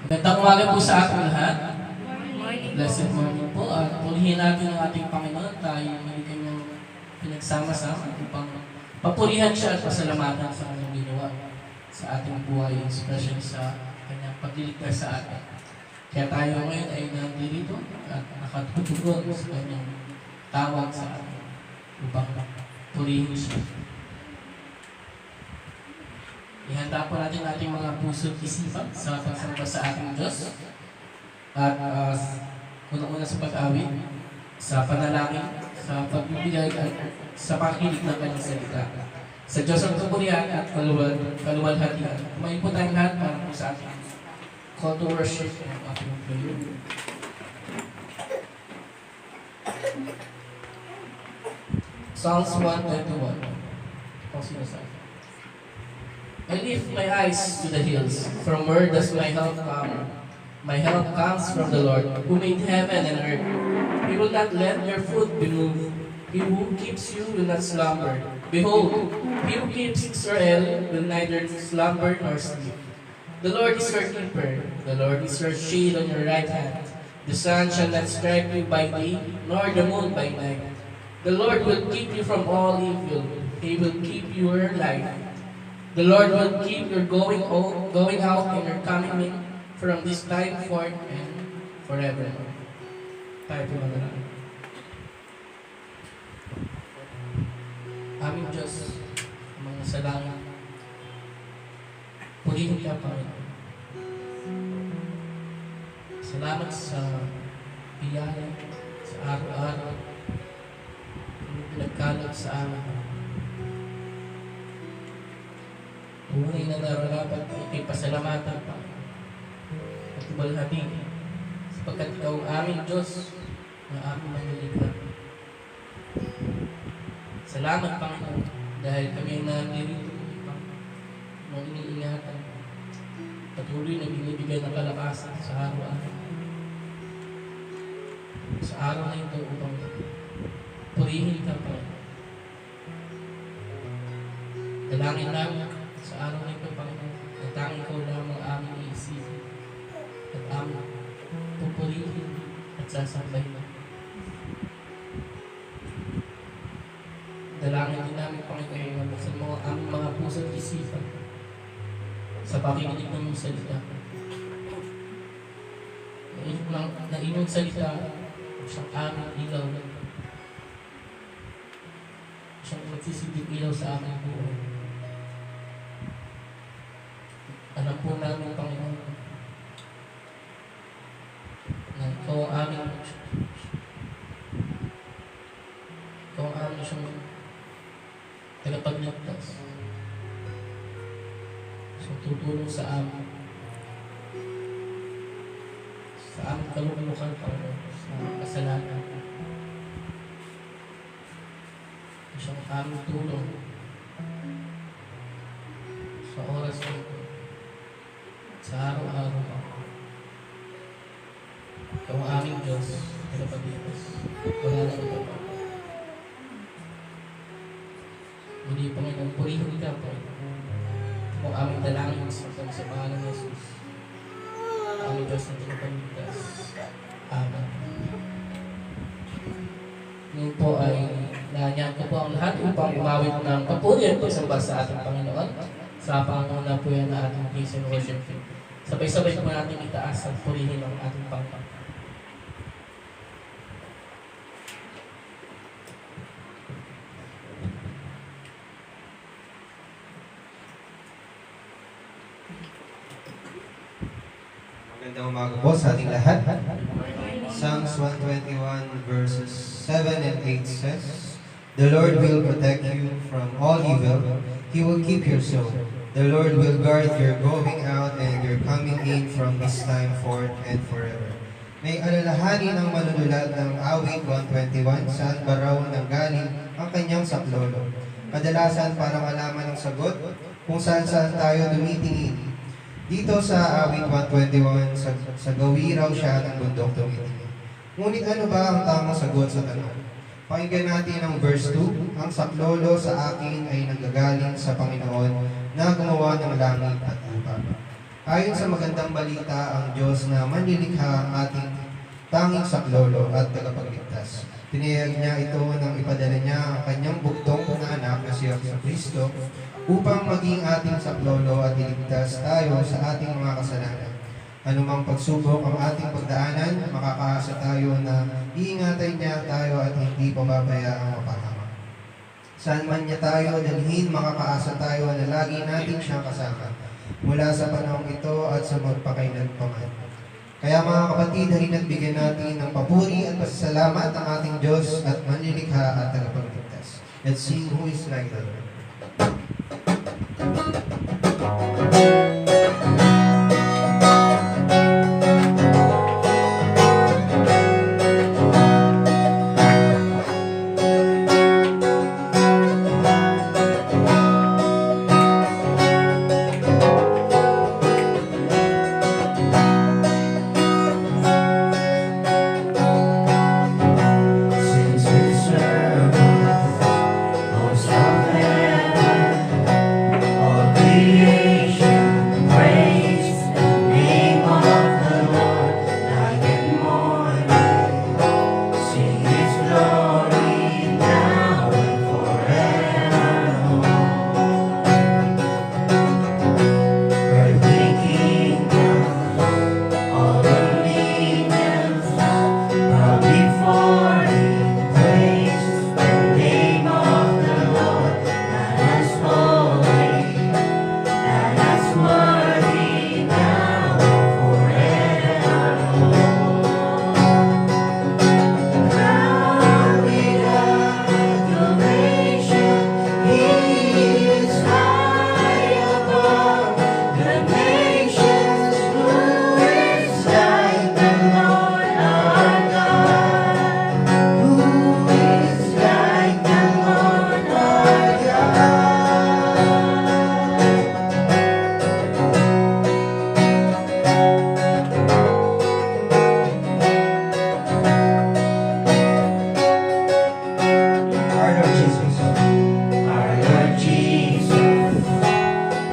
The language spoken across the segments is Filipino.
Magandang umaga po sa ating lahat. Blessed morning po. At purihin natin ang ating Panginoon. Tayo may kanyang pinagsama-sama upang papurihan siya at pasalamatan sa kanyang ginawa sa ating buhay, especially sa kanyang pagliligtas sa atin. Kaya tayo ngayon ay nandito at nakatutugon sa kanyang tawag sa atin upang purihin siya. Ihanda po natin ating mga puso at isipan sa pagsamba sa ating Diyos. At unang-una sa pag-awit, sa panalangin, sa pagbibigay at sa pakikinig ng kanyang salita. Sa Diyos ang kapurihan at kaluwalhatian. Kumain po tayong lahat para po sa ating call to worship ng ating prayer. Psalms 121. Kung sinasabi. I lift my eyes to the hills. From where does my help come? My help comes from the Lord, who made heaven and earth. He will not let your foot be moved. He who keeps you will not slumber. Behold, he who keeps Israel will neither slumber nor sleep. The Lord is your keeper. The Lord is your shade on your right hand. The sun shall not strike you by day, nor the moon by night. The Lord will keep you from all evil. He will keep your life. The Lord will keep your going out and your coming in from this time forth and forever. Tayo po manalangin. Aming Diyos, mga salamat. Purihin ka, Panginoon. Salamat sa biyaya, sa araw-araw, ang pinagkalog sa amin. Tunay na nararapat ay pasalamatan pa at ibalhati sapagkat ikaw ang aming Diyos na aming manlilikha. Salamat, Panginoon, dahil kami nandito upang iniingatan. Patuloy na binibigay ng kalakasan sa araw-araw. Sa araw na ito upang purihin ka, Panginoon. Dalangin namin sa araw na ito, Panginoon, na tanging ikaw lamang aming iisipin at aming pupurihin at sasambahin. Dalangin din namin, Panginoon, na buksan mo ang aming mga puso at isipan sa pakikinig ng iyong salita. Na inyong salita siyang aming ilaw, siyang magsisilbing ilaw sa aming buhay. Alam po namin, Panginoon, na ikaw ang aming siyang tagapagligtas. Siyang tutulong sa amin. Sa aming kalulukan, Panginoon, sa aming kasalanan. Siyang aming tulong sa oras na ito. Sa araw-araw pa. Ikaw ang aming Diyos, tagapagligtas. Wala na ito pa. Muli, Panginoon, purihin ka, Panginoon. Ito ang aming dalangin sa pangalan ng Jesus. Aming Diyos na tagapagligtas. Amen. Ngayon po ay nanyan ko po ang lahat upang umawit ng papuri at pagsamba sa ating Panginoon. Sa panguna po yan na ating praise and worship. Sabay-sabay po natin itaas at purihin ang ating Panginoon. Magandang umaga po sa ating lahat. Psalms 121 verses 7 and 8 says, The Lord will protect you from all evil. He will keep your soul. The Lord will guard your going out and your coming in from this time forth and forever. May alalahanin ang manunulat ng awit 121 saan ba raw nanggaling ang kanyang saklolo. Kadalasan para malaman ang sagot kung saan-saan tayo tumitingin. Dito sa awit 121, sa gawi raw siya ng bundok tumitingin. Ngunit ano ba ang tamang sagot sa tanong? Pakinggan natin ang verse 2. Ang saklolo sa akin ay nanggagaling sa Panginoon na gumawa ng langit at lupa. Ayon sa magandang balita, ang Diyos na manlilikha ang ating tanging saklolo at tagapagligtas. Tinayag niya ito nang ipadala niya ang kanyang bugtong na anak na si Kristo upang maging ating saklolo at iligtas tayo sa ating mga kasalanan. Anumang pagsubok ang ating pagdaanan, makakaasa tayo na iingatan niya tayo at hindi pababayaang mapahamak. Saan man niya tayo dalhin, makakaasa tayo na lagi natin siyang kasama mula sa panahong ito at sa magpakailanpaman. Kaya mga kapatid, halina't bigyan natin ng papuri at pasasalamat ang ating Diyos at manlilikha at tagapagligtas. Let's sing Who is Like the Lord. Since we serve most of heaven, all creation praise the name of the Lord. Night and morning, sing His glory now and forevermore. Earthly kingdoms, all dominions, bow before Him, praise the name of the Lord. That is holy, that is worthy now and forevermore. Crowned with adoration, He is high above the nations. Who is like the Lord our God? Who is like the Lord our God? Our Lord Jesus, Our Lord Jesus,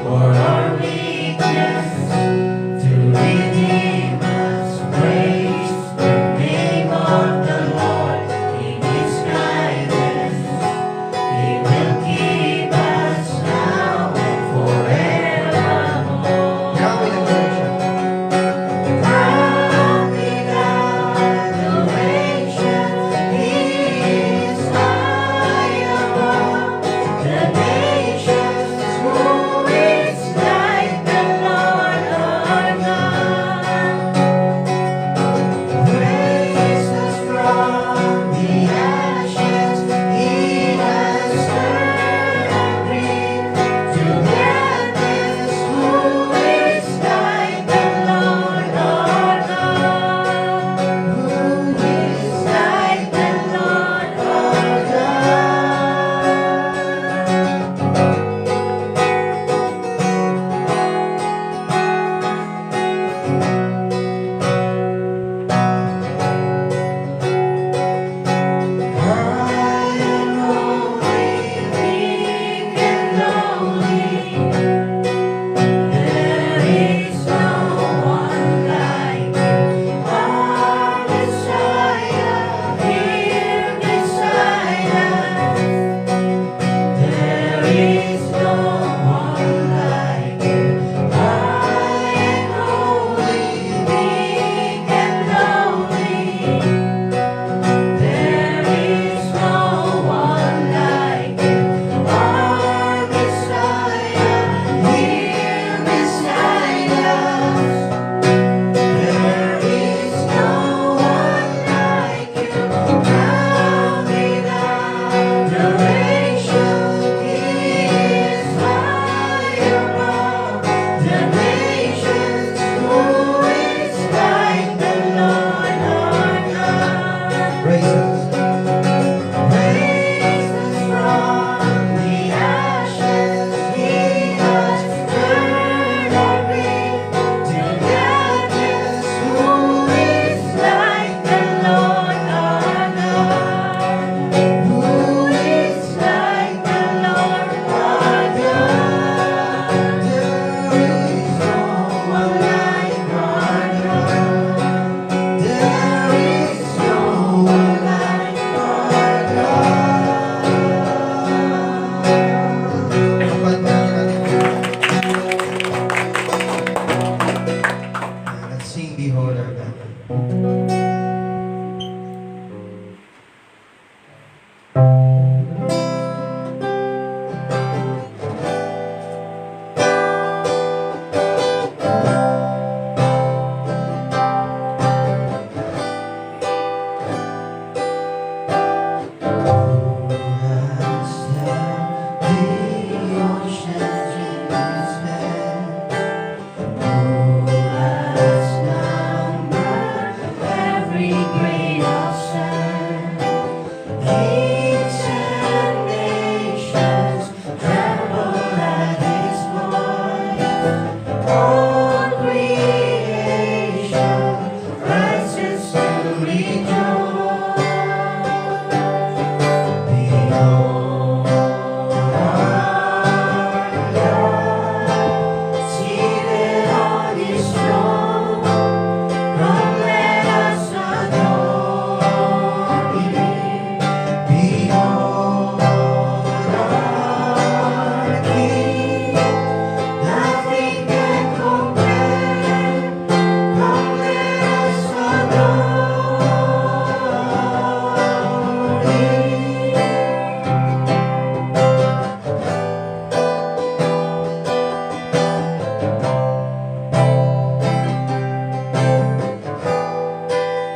for our weakness, to redeem us, praise the name of the Lord. In His guidance, He will keep us now and forevermore. now with adoration. behold our God.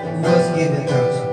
Who was given counsel?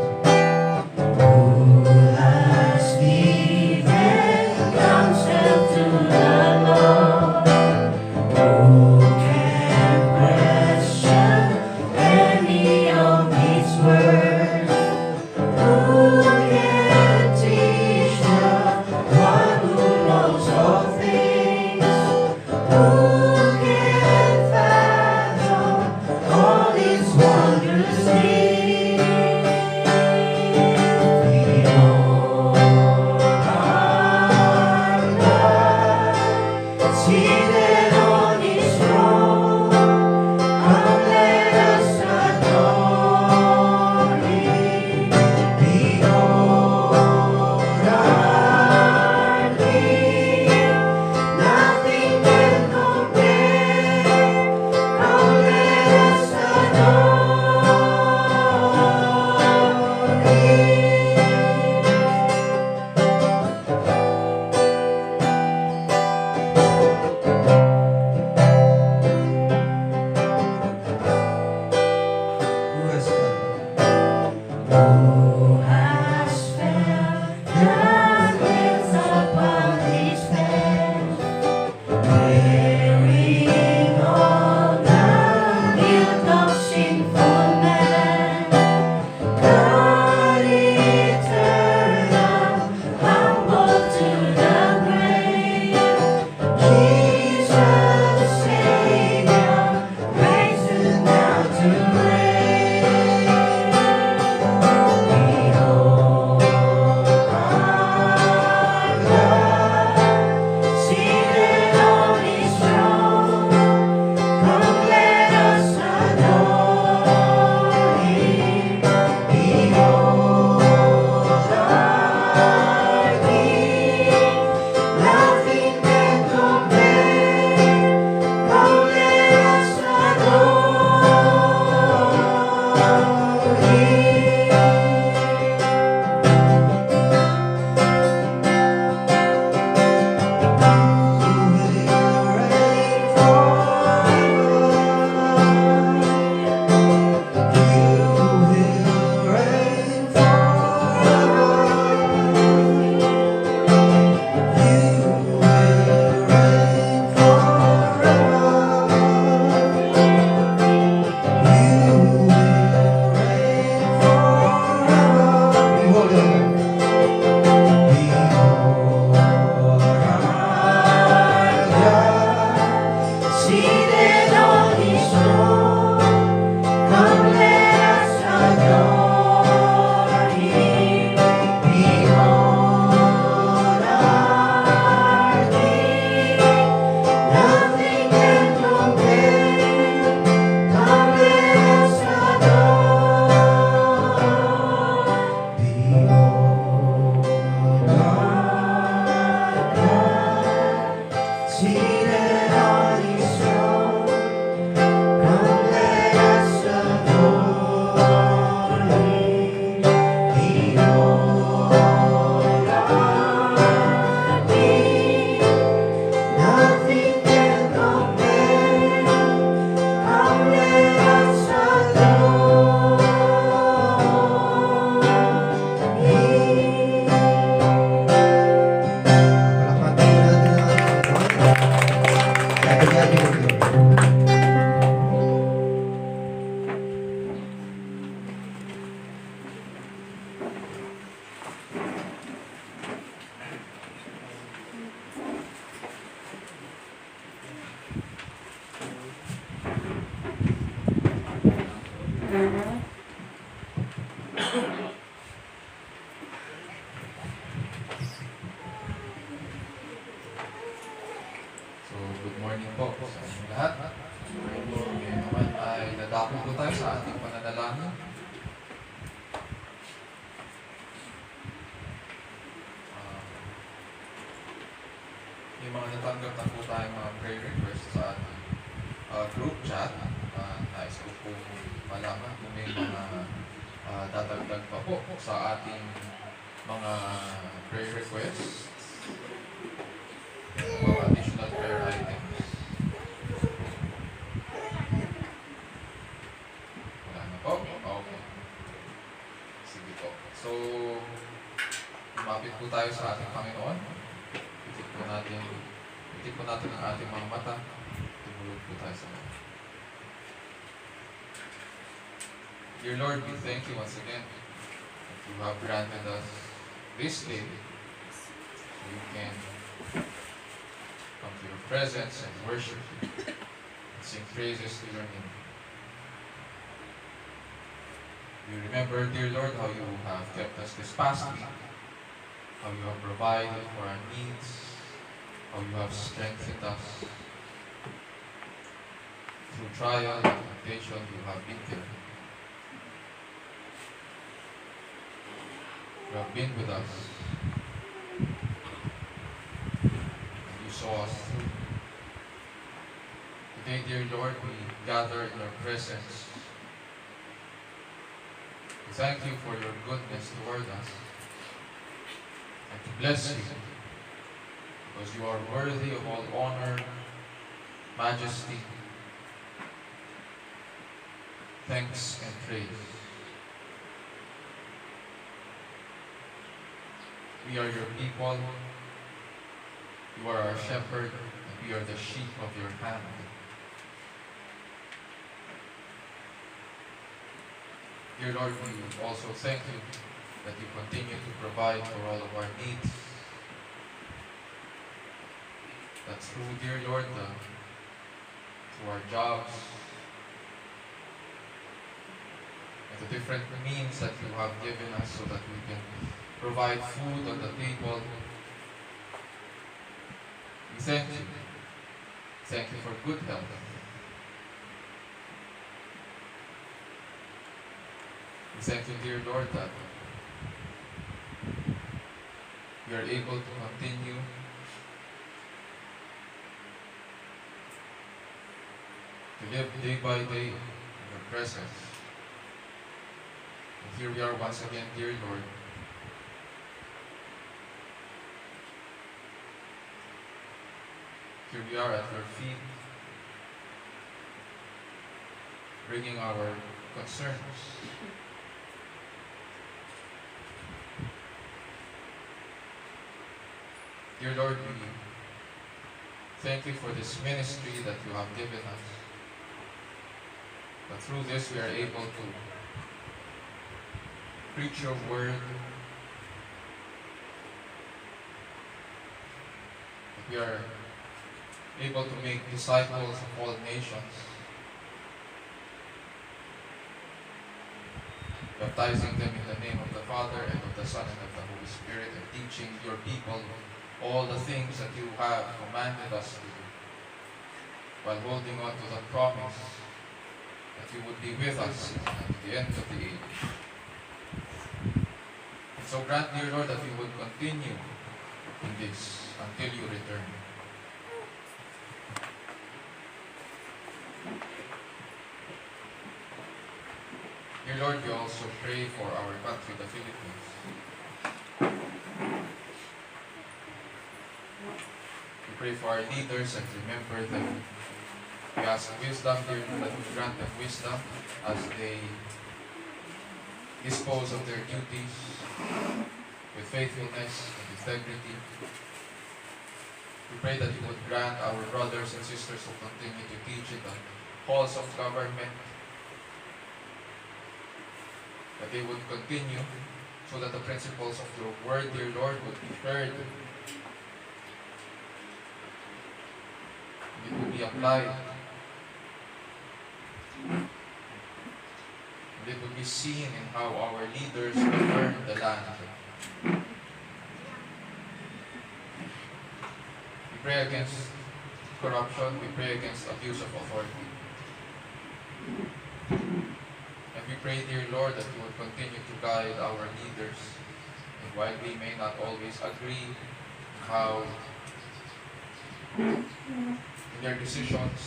Who has come? So, good morning po sa inyong lahat. Ngayon naman ay dadako po tayo sa ating pananalangin. Ah, may mga natanggap na po tayong mga prayer requests sa ating group chat. Nais ko po malaman kung may mga dadagdag pa po sa ating mga prayer requests. Mga additional prayer items. Wala na po? Okay. Sige po. So, lumapit po tayo sa ating Panginoon. Itik po natin ang ating mga mata. Tumulog po tayo sa mga. Dear Lord, we thank you once again that you have granted us this day so you can come to your presence and worship you and sing praises to your name. We remember, dear Lord, how you have kept us this past week, how you have provided for our needs, how you have strengthened us. Through trial and temptation, you have been there. You have been with us. And you saw us through. Today, dear Lord, we gather in your presence. We thank you for your goodness toward us. And to bless you, because you are worthy of all honor, majesty, thanks, and praise. We are your people. You are our shepherd, and we are the sheep of your hand. Dear Lord, we also thank you that you continue to provide for all of our needs. That through, dear Lord, through our jobs, and the different means that you have given us so that we can provide food on the table. We thank you. Thank you for good health. We thank you, dear Lord, that we are able to continue to live day by day in your presence. And here we are once again, dear Lord, here we are at your feet, bringing our concerns. Dear Lord, we thank you for this ministry that you have given us. But through this we are able to preach your word. That we are able to make disciples of all nations, baptizing them in the name of the Father and of the Son and of the Holy Spirit, and teaching your people all the things that you have commanded us to do, while holding on to the promise that you would be with us at the end of the age. And so grant, dear Lord, that we would continue in this until you return. Dear Lord, we also pray for our country, the Philippines. We pray for our leaders and remember them. We ask wisdom, dear Lord, that you grant them wisdom as they dispose of their duties with faithfulness and integrity. We pray that you would grant our brothers and sisters who continue to teach in the halls of government, that they would continue so that the principles of your word, dear Lord, would be heard. It would be applied. And it would be seen in how our leaders govern the land. We pray against corruption, we pray against abuse of authority. And we pray, dear Lord, that you would continue to guide our leaders. And while we may not always agree how in their decisions,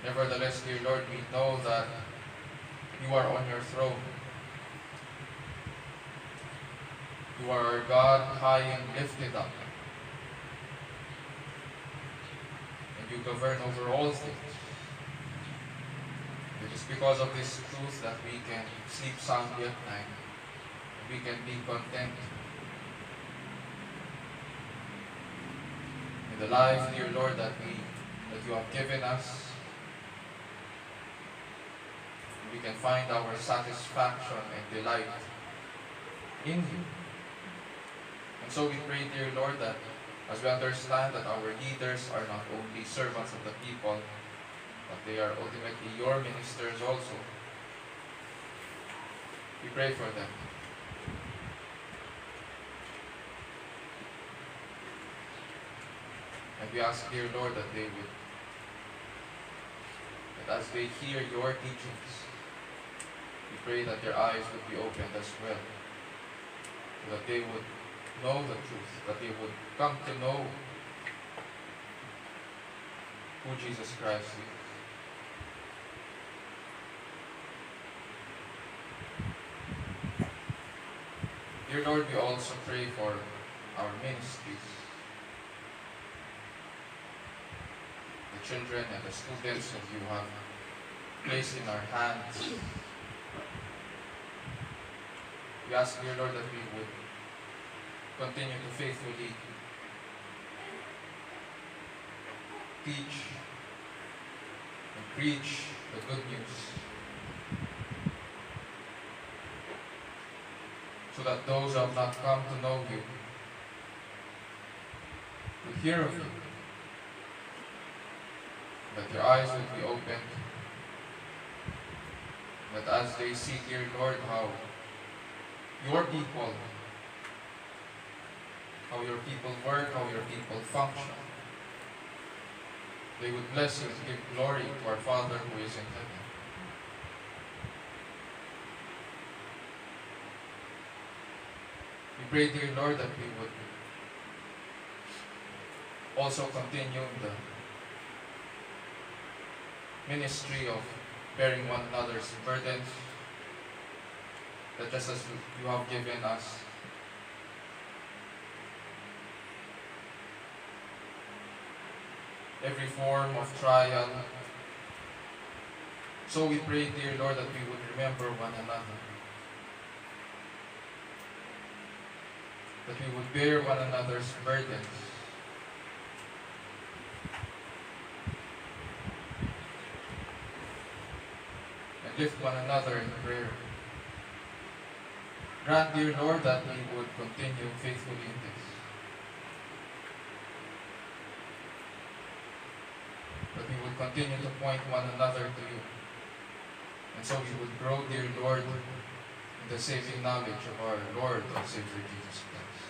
nevertheless, dear Lord, we know that you are on your throne. You are our God, high and lifted up. And you govern over all things. It is because of this truth that we can sleep soundly at night. And we can be content in the life, dear Lord, that you have given us. We can find our satisfaction and delight in you. And so we pray, dear Lord, that as we understand that our leaders are not only servants of the people, but they are ultimately your ministers also, we pray for them. And we ask, dear Lord, that as they hear your teachings, we pray that their eyes would be opened as well, so that they would know the truth, that they would come to know who Jesus Christ is. Dear Lord, we also pray for our ministries, the children and the students that you have placed in our hands. We ask, dear Lord, that we would continue to faithfully teach and preach the good news, so that those who have not come to know you will hear of you, that their eyes will be opened, that as they see, dear Lord, how your people work, how your people function, they would bless you and give glory to our Father who is in heaven. We pray, dear Lord, that we would also continue the ministry of bearing one another's burdens, that just as you have given us every form of trial, so we pray, dear Lord, that we would remember one another, that we would bear one another's burdens, and lift one another in prayer. Grant, dear Lord, that we would continue faithfully in this, that we would continue to point one another to you, and so we would grow, dear Lord, in the saving knowledge of our Lord and Savior Jesus Christ.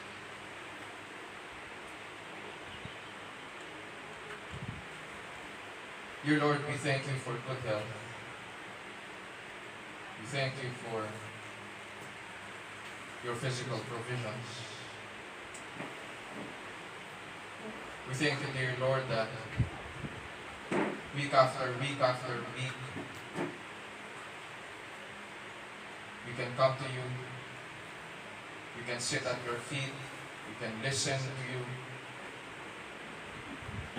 Dear Lord, we thank you for good health. We thank you for your physical provisions. We thank you, dear Lord, that week after week after week, we can come to you, we can sit at your feet, we can listen to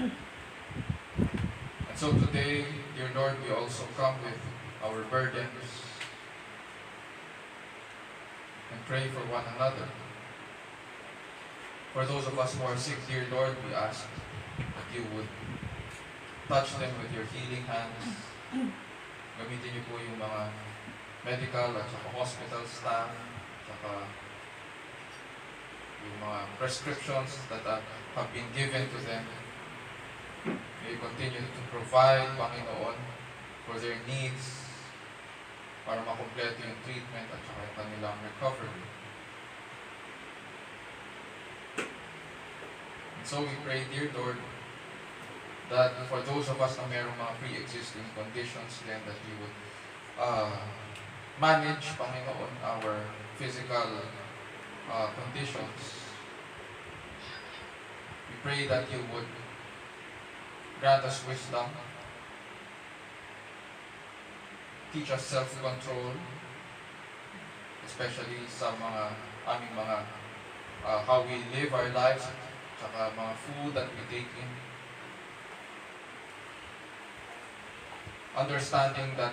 you. And so today, dear Lord, we also come with our burdens and pray for one another. For those of us who are sick, dear Lord, we ask that you would touch them with your healing hands. Gamitin niyo po yung mga medical at saka hospital staff, saka yung mga prescriptions that have been given to them. May continue to provide, Panginoon, for their needs para makumpleto yung treatment at saka yung kanilang recovery. And so we pray, dear Lord, that for those of us na mayroong mga pre-existing conditions, then that you would manage, Panginoon, our physical conditions. We pray that you would grant us wisdom, teach us self-control, especially sa aming mga how we live our lives, saka mga food that we take in. Understanding that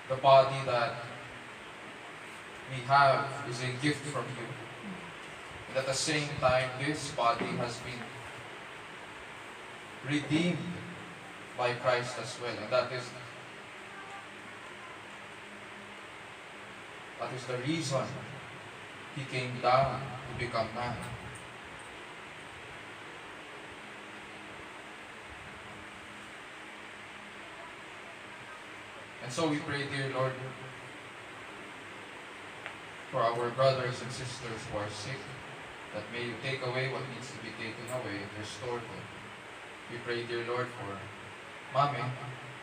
the body that we have is a gift from you. And at the same time, this body has been redeemed by Christ as well. And that is the reason He came down to become man. And so we pray, dear Lord, for our brothers and sisters who are sick, that may you take away what needs to be taken away and restore them. We pray, dear Lord, for Mami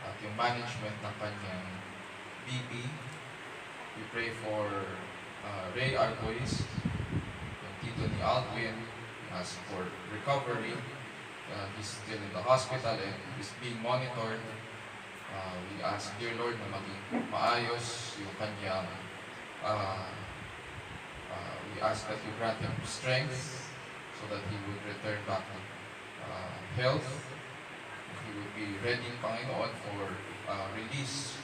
at yung management ng kanyang BB. We pray for Ray Arbois, yung tito ni Alwin, as for recovery. He's still in the hospital and is being monitored. We ask, dear Lord, na maging maayos yung kanyang we ask that you grant him strength so that he would return back to health. He would be ready, Panginoon, for release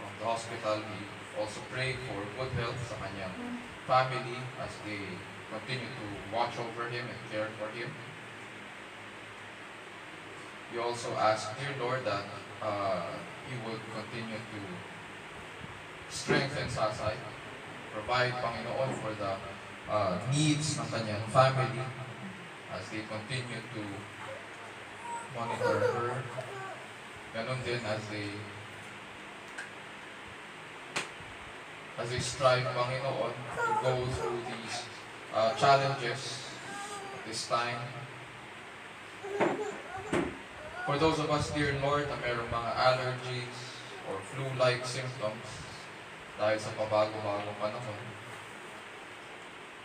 from the hospital. We also pray for good health sa kanyang family as they continue to watch over him and care for him. We also ask, dear Lord, that you would continue to strengthen Sasay, provide, Panginoon, for the needs ng kanyang family as they continue to monitor her. Ganon din as they strive, Panginoon, to go through these challenges at this time. For those of us, dear Lord, na mayroong mga allergies or flu-like symptoms dahil sa pabago-bagong panahon,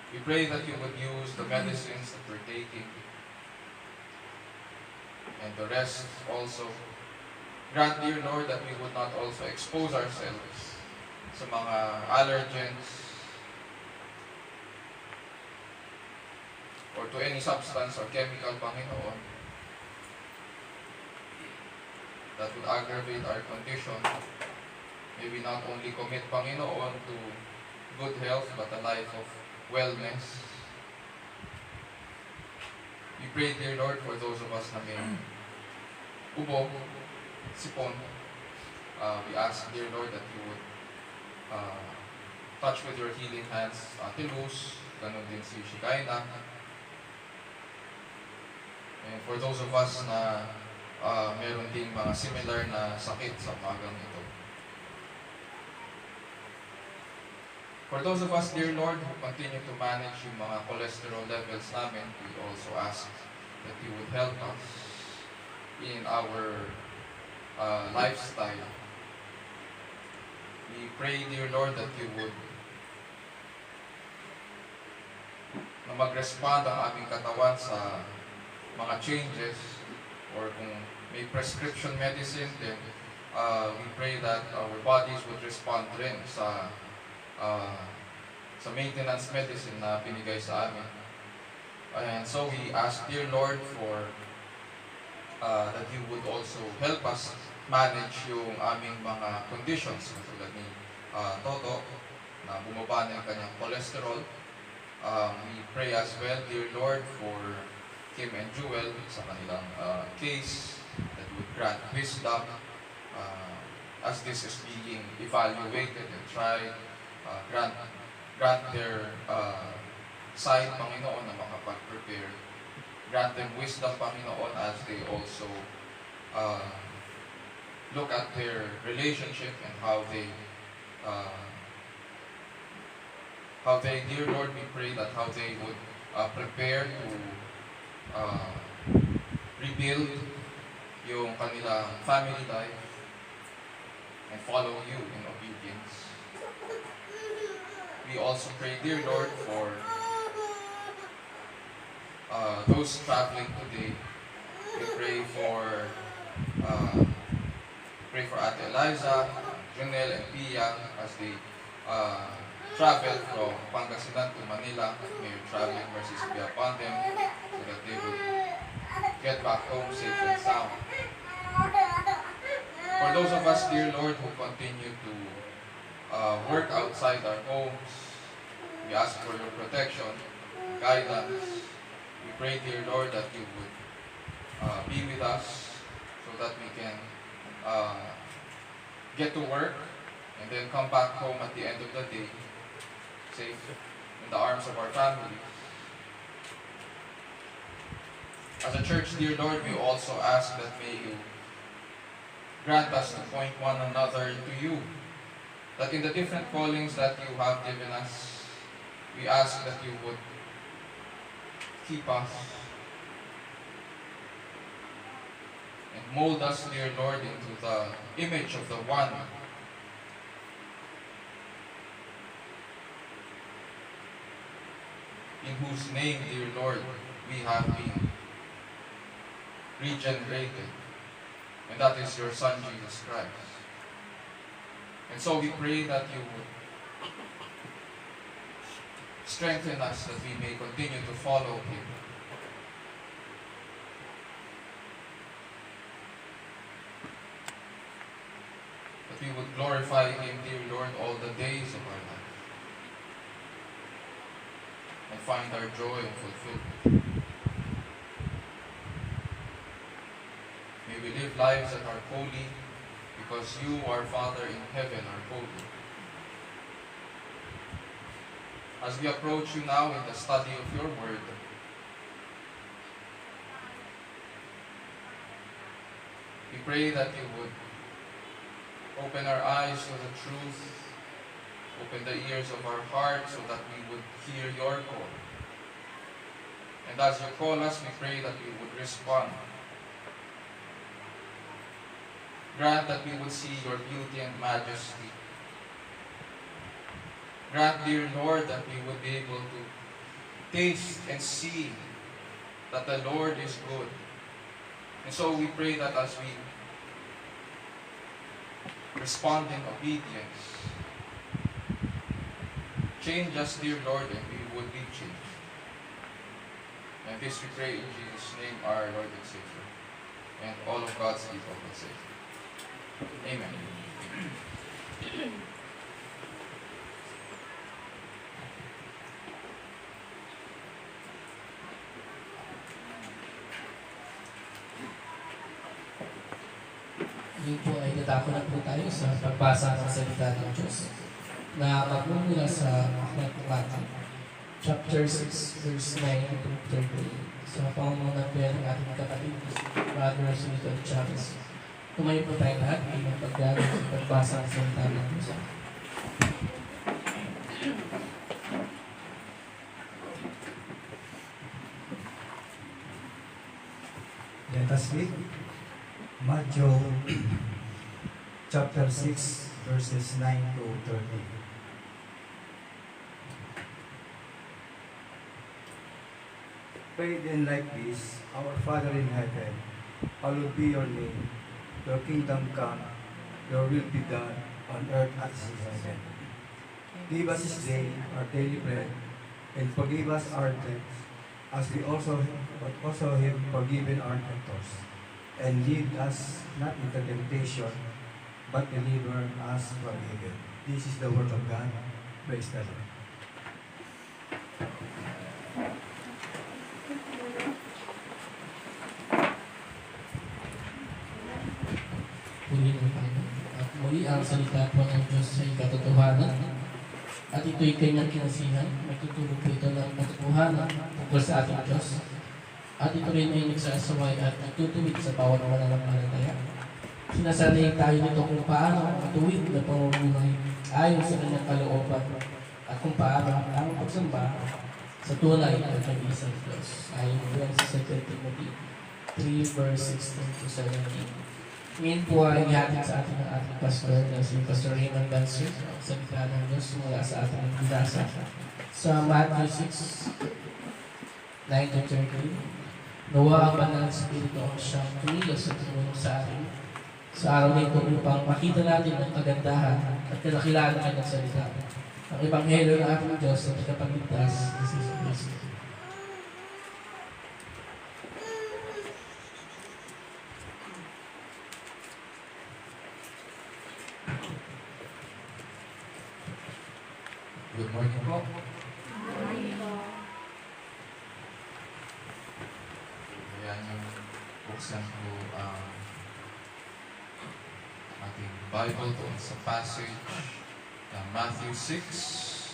we pray that you would use the medicines that we're taking and the rest also. Grant, dear Lord, that we would not also expose ourselves sa mga allergens or to any substance or chemical, Panginoon, that would aggravate our condition. May we not only commit, Panginoon, to good health, but a life of wellness. We pray, dear Lord, for those of us na may ubo, sipon. We ask, dear Lord, that you would touch with your healing hands Ate Luz, ganun din si Shikaina. And for those of us na meron ding mga similar na sakit sa umagang ito. For those of us, dear Lord, who continue to manage yung mga cholesterol levels namin, we also ask that you would help us in our lifestyle. We pray, dear Lord, that you would na mag-respond ang aming katawan sa mga changes, or kung may prescription medicine, then we pray that our bodies would respond rin sa maintenance medicine na binigay sa amin. And so we ask, dear Lord, for that you would also help us manage yung aming mga conditions, tulad ni Toto, na bumaba na yung kanyang cholesterol. We pray as well, dear Lord, for Kim and Jewel sa kanilang case, that would grant wisdom as this is being evaluated and tried. Grant their side, Panginoon, na makapag-prepare. Grant them wisdom, Panginoon, as they also look at their relationship and how they, dear Lord, we pray that how they would prepare to rebuild yung kanilang family life and follow you in obedience. We also pray, dear Lord, for those traveling today. We pray for Ate Eliza, Junel, and Pia as they travel from Pangasinan to Manila. May your traveling mercies be upon them so that they will get back home safe and sound. For those of us, dear Lord, who continue to work outside our homes, we ask for your protection, guidance. We pray, dear Lord, that you would be with us so that we can get to work and then come back home at the end of the day safe in the arms of our families. As a church, dear Lord, we also ask that may you grant us to point one another to you, that in the different callings that you have given us, we ask that you would keep us and mold us, dear Lord, into the image of the one in whose name, dear Lord, we have been regenerated, and that is your Son, Jesus Christ. And so we pray that you would strengthen us that we may continue to follow him. That we would glorify him, dear Lord, all the days of our life, and find our joy and fulfillment. May we live lives that are holy, because you, our Father in heaven, are holy. As we approach you now in the study of your word, we pray that you would open our eyes to the truth, open the ears of our hearts so that we would hear your call. And as you call us, we pray that we would respond. Grant that we would see your beauty and majesty. Grant, dear Lord, that we would be able to taste and see that the Lord is good. And so we pray that as we respond in obedience, change us, dear Lord, and we would be changed. And this we pray in Jesus' name, our Lord and Savior. And all of God's people will say, Amen. Ngayon po ay dadako na po tayo sa pagbasa ng salita ng Diyos na magmumula sa Aklat ng Matthew, chapter 6, verse 9 to 13. Sa pamumunan po yan ng ating kapatid, Brother Sultan Chavez. Tumayo po tayo lahat ay magpagdalo sa pagbasa ng salita ng Diyos. Let us read Matthew chapter 6 verses 9 to 13. Pray then like this, Our Father in heaven, hallowed be your name. Your kingdom come, your will be done on earth as it is in heaven. Give us this day our daily bread, and forgive us our debts, as we also have forgiven our debtors. And lead us not into temptation, but deliver us from evil. This is the word of God. Praise the Lord. Purihin mo tayo. At muli ang salita po ng Diyos ay katotohanan. At ito'y kanyang kinasihan. Magtutulog po ito ng katotohanan tungkol sa ating Diyos. at ito rin ay nagsasaway at nagtutuwid sa bawat mananampalataya. Sinasanay tayo nito kung paano ang matuwid na pamumuhay ayon sa kanyang kalooban at kung paano ang pagsamba sa tunay at nag-iisang Diyos. Ayon po yan sa 2 Timothy 3 verse 16 to 17. Ngayon po ay ihatid sa atin ng ating pastor na si Pastor Raymond Dancer, ang salita ng Diyos mula sa ating binasa sa Matthew 6, 9 to 13. Nawa ang banal na Espiritu ang siyang tumilos at tumulong sa atin sa araw na ito upang makita natin ang kagandahan at kadakilaan ng kanyang salita. Ang Ebanghelyo ng ating Diyos at tagapagligtas ni Jesus Cristo. Good morning po. Ayan yung buksan po ang ating Bible doon sa passage ng Matthew 6.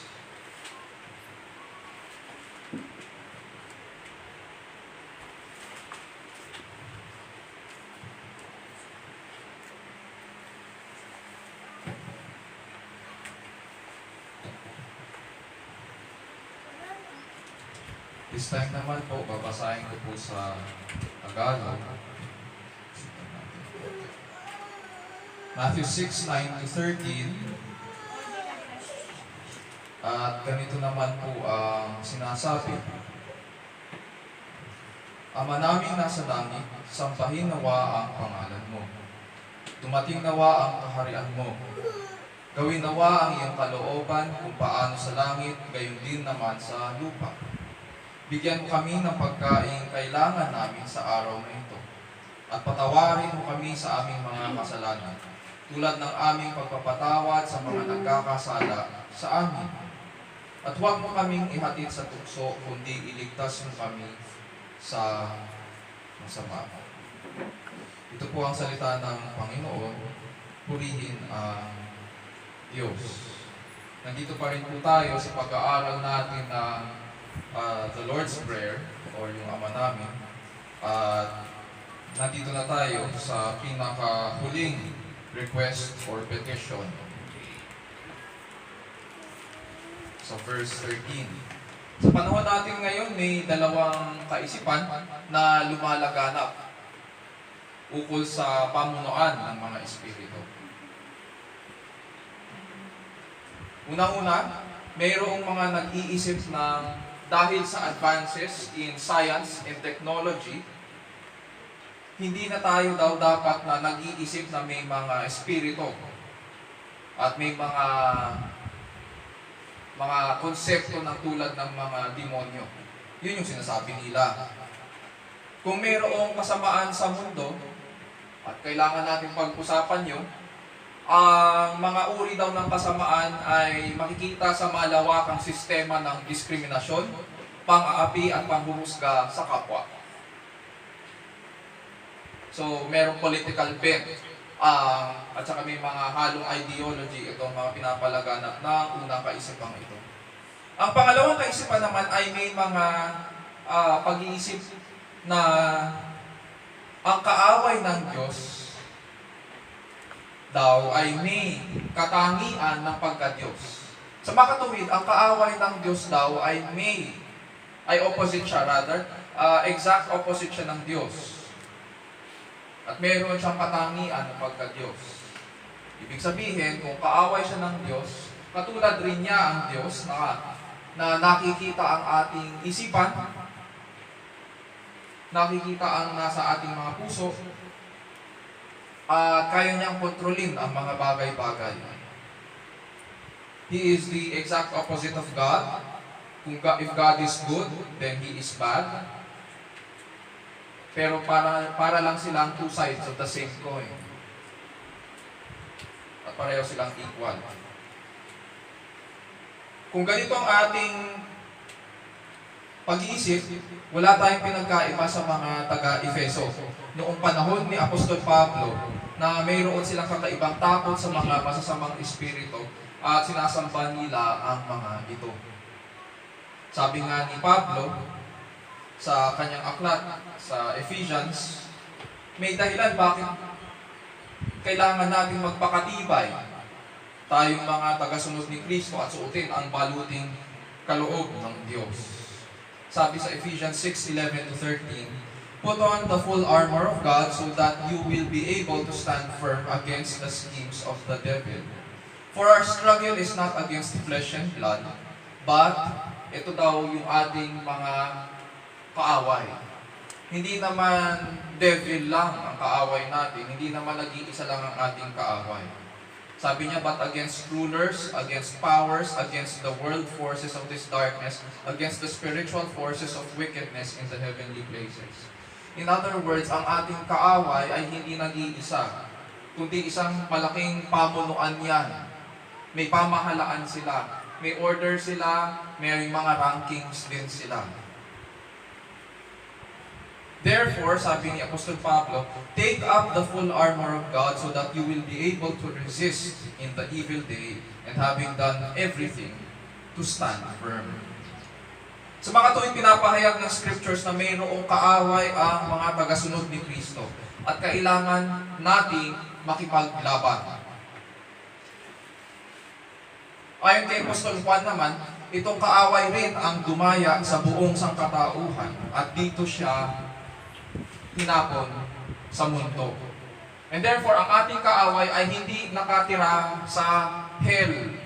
This time naman po, babasahin ko po sa Tagalog. Matthew 6, 9 to 13. At ganito naman po ang sinasabi. Ama naming nasa langit, sambahin nawa ang pangalan mo. Dumating nawa ang kaharian mo. Gawin nawa ang iyong kalooban kung paano sa langit, gayon din naman sa lupa. Bigyan mo kami ng pagkain kailangan namin sa araw na ito. At patawarin mo kami sa aming mga kasalanan, tulad ng aming pagpapatawad sa mga nagkakasala sa amin. At huwag mo kaming ihatid sa tukso, kundi iligtas mo kami sa masama. Ito po ang salita ng Panginoon. Purihin ang Diyos. Nandito pa rin po tayo sa pag-aaral natin ng the Lord's Prayer or yung Ama namin. At nandito na tayo sa pinakahuling request or petition sa verse 13. Sa panahon natin ngayon, may dalawang kaisipan na lumalaganap ukol sa pamunuan ng mga espiritu. Unang-una, mayroong mga nag-iisip ng dahil sa advances in science and technology, hindi na tayo daw dapat na nag-iisip na may mga espiritu at may mga konsepto ng tulad ng mga demonyo. Yun yung sinasabi nila. Kung mayroong kasamaan sa mundo, at kailangan natin pag-usapan yun, ang mga uri daw ng kasamaan ay makikita sa malawakang sistema ng diskriminasyon, pang-aapi at panghuhusga sa kapwa. So, merong political bent at saka may mga halong ideology itong mga pinapalaganap na unang kaisipang ito. Ang pangalawang kaisipan naman ay may mga pag-iisip na ang kaaway ng Diyos daw ay may katangian ng pagka-Diyos. Sa makatuwid, ang kaaway ng Diyos daw ay opposite siya rather, exact opposite siya ng Diyos. At meron siyang katangian ng pagka-Diyos. Ibig sabihin, kung kaaway siya ng Diyos, katulad rin niya ang Diyos na nakikita ang ating isipan, nakikita ang nasa ating mga puso, at kaya niyang kontrolin ang mga bagay-bagay. He is the exact opposite of God. If God is good, then He is bad. Pero para lang silang two sides of the same coin. At pareho silang equal. Kung ganito ang ating pag-iisip, wala tayong pinagkaiba sa mga taga-Efeso. Noong panahon ni Apostol Pablo, na mayroon silang kakaibang takot sa mga masasamang espiritu at sinasamba nila ang mga ito. Sabi nga ni Pablo sa kanyang aklat sa Ephesians, may dahilan bakit kailangan natin magpakatibay tayong mga tagasunod ni Kristo at suotin ang baluting kaloob ng Diyos. Sabi sa Ephesians 6:11-13, "Put on the full armor of God so that you will be able to stand firm against the schemes of the devil. For our struggle is not against flesh and blood, but," ito daw yung ating mga kaaway. Hindi naman devil lang ang kaaway natin, hindi naman nag-iisa lang ang ating kaaway. Sabi niya, "But against rulers, against powers, against the world forces of this darkness, against the spiritual forces of wickedness in the heavenly places." In other words, ang ating kaaway ay hindi nag-iisa, kundi isang malaking pamunuan yan. May pamahalaan sila, may order sila, may mga rankings din sila. Therefore, sabi ni Apostol Pablo, "Take up the full armor of God so that you will be able to resist in the evil day, and having done everything, to stand firm." Sa mga tuwing pinapahayag ng scriptures na mayroong kaaway ang mga tagasunod ni Kristo at kailangan nating makipaglaban. Ayon kay Apostol Juan naman, itong kaaway rin ang dumaya sa buong sangkatauhan at dito siya hinapon sa mundo. And therefore, ang ating kaaway ay hindi nakatira sa hell.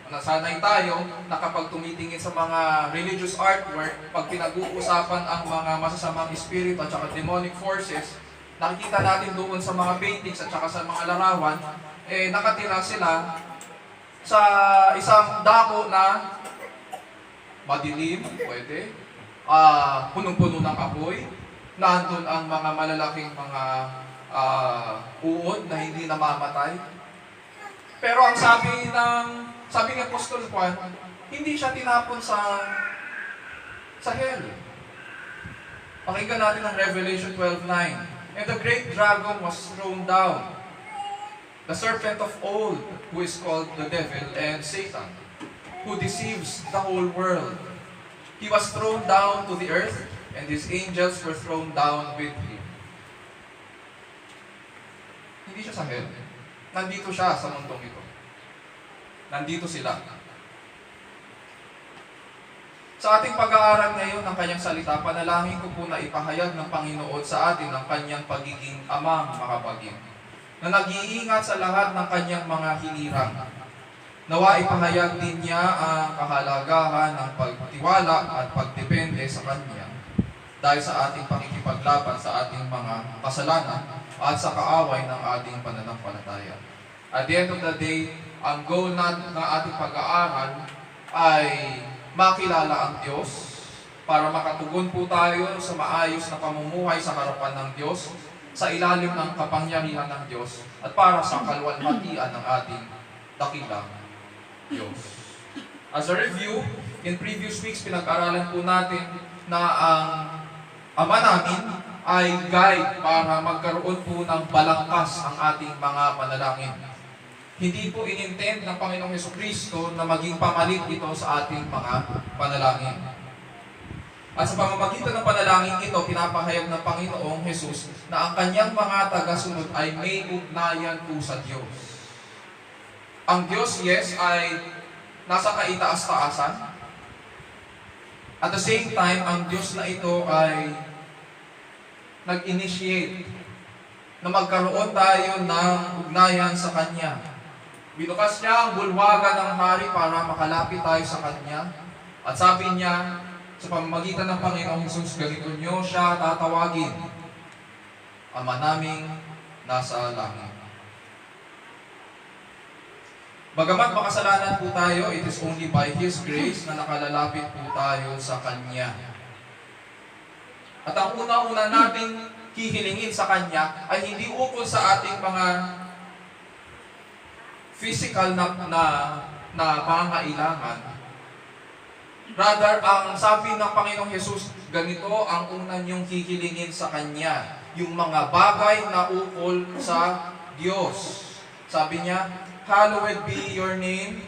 Nasanay tayo na kapag tumitingin sa mga religious artwork, pag pinag-uusapan ang mga masasamang espiritu at saka demonic forces, nakikita natin doon sa mga paintings at saka sa mga larawan, nakatira sila sa isang dako na madilim, pwede, punong-puno ng apoy, nandun ang mga malalaking mga uod na hindi namamatay. Pero ang sabi ni Apostol Juan, hindi siya tinapon sa hell. Pakinggan natin ang Revelation 12:9. "And the great dragon was thrown down, the serpent of old, who is called the devil and Satan, who deceives the whole world. He was thrown down to the earth, and his angels were thrown down with him." Hindi siya sa hell. Nandito siya sa mundong ito. Nandito sila. Sa ating pag-aaral ngayon ng kanyang salita, panalangin ko po na ipahayag ng Panginoon sa atin ang kanyang pagiging amang makapaging, na nag-iingat sa lahat ng kanyang mga hinirang. Nawa ipahayag din niya ang kahalagahan ng pagtiwala at pagdepende sa kanya dahil sa ating pakikipaglaban sa ating mga kasalanan at sa kaaway ng ating pananampalataya. At the end of the day, ang goal ng ating pag-aaral ay makilala ang Diyos para makatugon po tayo sa maayos na pamumuhay sa harapan ng Diyos, sa ilalim ng kapangyarihan ng Diyos, at para sa kalwalhatian ng ating dakilang Diyos. As a review, in previous weeks, pinag-aralan po natin na ang Ama namin ay guide para magkaroon po ng balangkas ang ating mga panalangin. Hindi po inintend ng Panginoong Hesukristo na maging pamalit ito sa ating mga panalangin. At sa pamamagitan ng panalangin ito, pinapahayag ng Panginoong Hesus na ang kanyang mga tagasunod ay may ugnayan po sa Diyos. Ang Diyos, yes, ay nasa kaitaas-taasan. At the same time, ang Diyos na ito ay nag-initiate na magkaroon tayo ng ugnayan sa Kanya. Binukas niya ang bulwagan ng hari para makalapit tayo sa Kanya. At sabi niya, sa pamamagitan ng Panginoong Hesus, ganito niyo siya tatawagin, Ama naming nasa langit. Bagamat makasalanan po tayo, it is only by His grace na nakalalapit po tayo sa Kanya. At ang una-una nating hihilingin sa Kanya ay hindi ukol sa ating mga physical na pangangailangan. Rather, ang sabi ng Panginoong Hesus, ganito ang una niyong hihilingin sa Kanya, yung mga bagay na ukol sa Diyos. Sabi niya, "Hallowed be your name,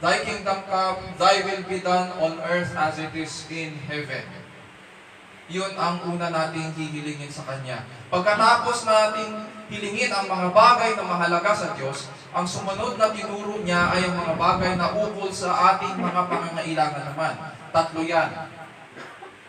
thy kingdom come, thy will be done on earth as it is in heaven." Yun ang una nating hihilingin sa Kanya. Pagkatapos nating hilingin ang mga bagay na mahalaga sa Diyos, ang sumunod na tinuro niya ay ang mga bagay na ukol sa ating mga pangangailangan naman. Tatlo yan.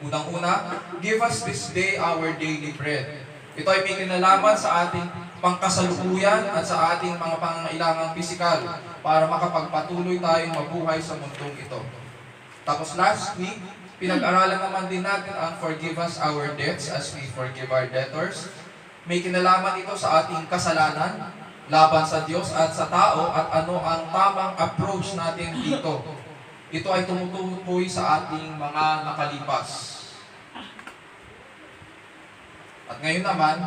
Unang-una, give us this day our daily bread. Ito ay may kinalaman sa ating pangkasalukuyan at sa ating mga pangangailangang pisikal para makapagpatuloy tayong mabuhay sa mundong ito. Tapos last week, pinag-aralan naman din natin ang forgive us our debts as we forgive our debtors. May kinalaman ito sa ating kasalanan, laban sa Diyos at sa tao at ano ang tamang approach natin dito. Ito ay tumutukoy sa ating mga nakalipas. At ngayon naman,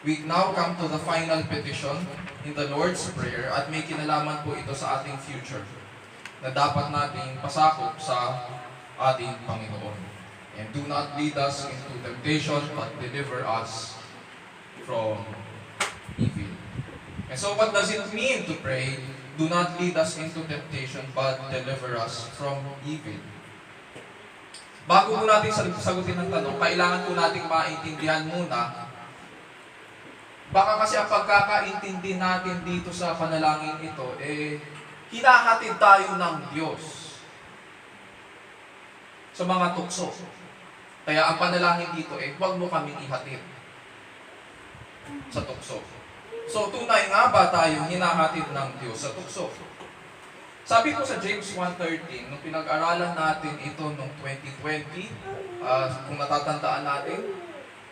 we now come to the final petition in the Lord's Prayer at may kinalaman po ito sa ating future na dapat nating pasakop sa ating Panginoon. And do not lead us into temptation, but deliver us from evil. And so what does it mean to pray, do not lead us into temptation, but deliver us from evil? Bago po natin sagutin ang tanong, kailangan po nating maintindihan muna. Baka kasi ang pagkakaintindi natin dito sa panalangin ito, hinahatid tayo ng Diyos sa mga tukso. Kaya ang panalangin dito, huwag mo kaming ihatid sa tukso. So, tunay nga ba tayong hinahatid ng Diyos sa tukso? Sabi ko sa James 1:13, nung pinag-aralan natin ito noong 2020, kung natatandaan natin,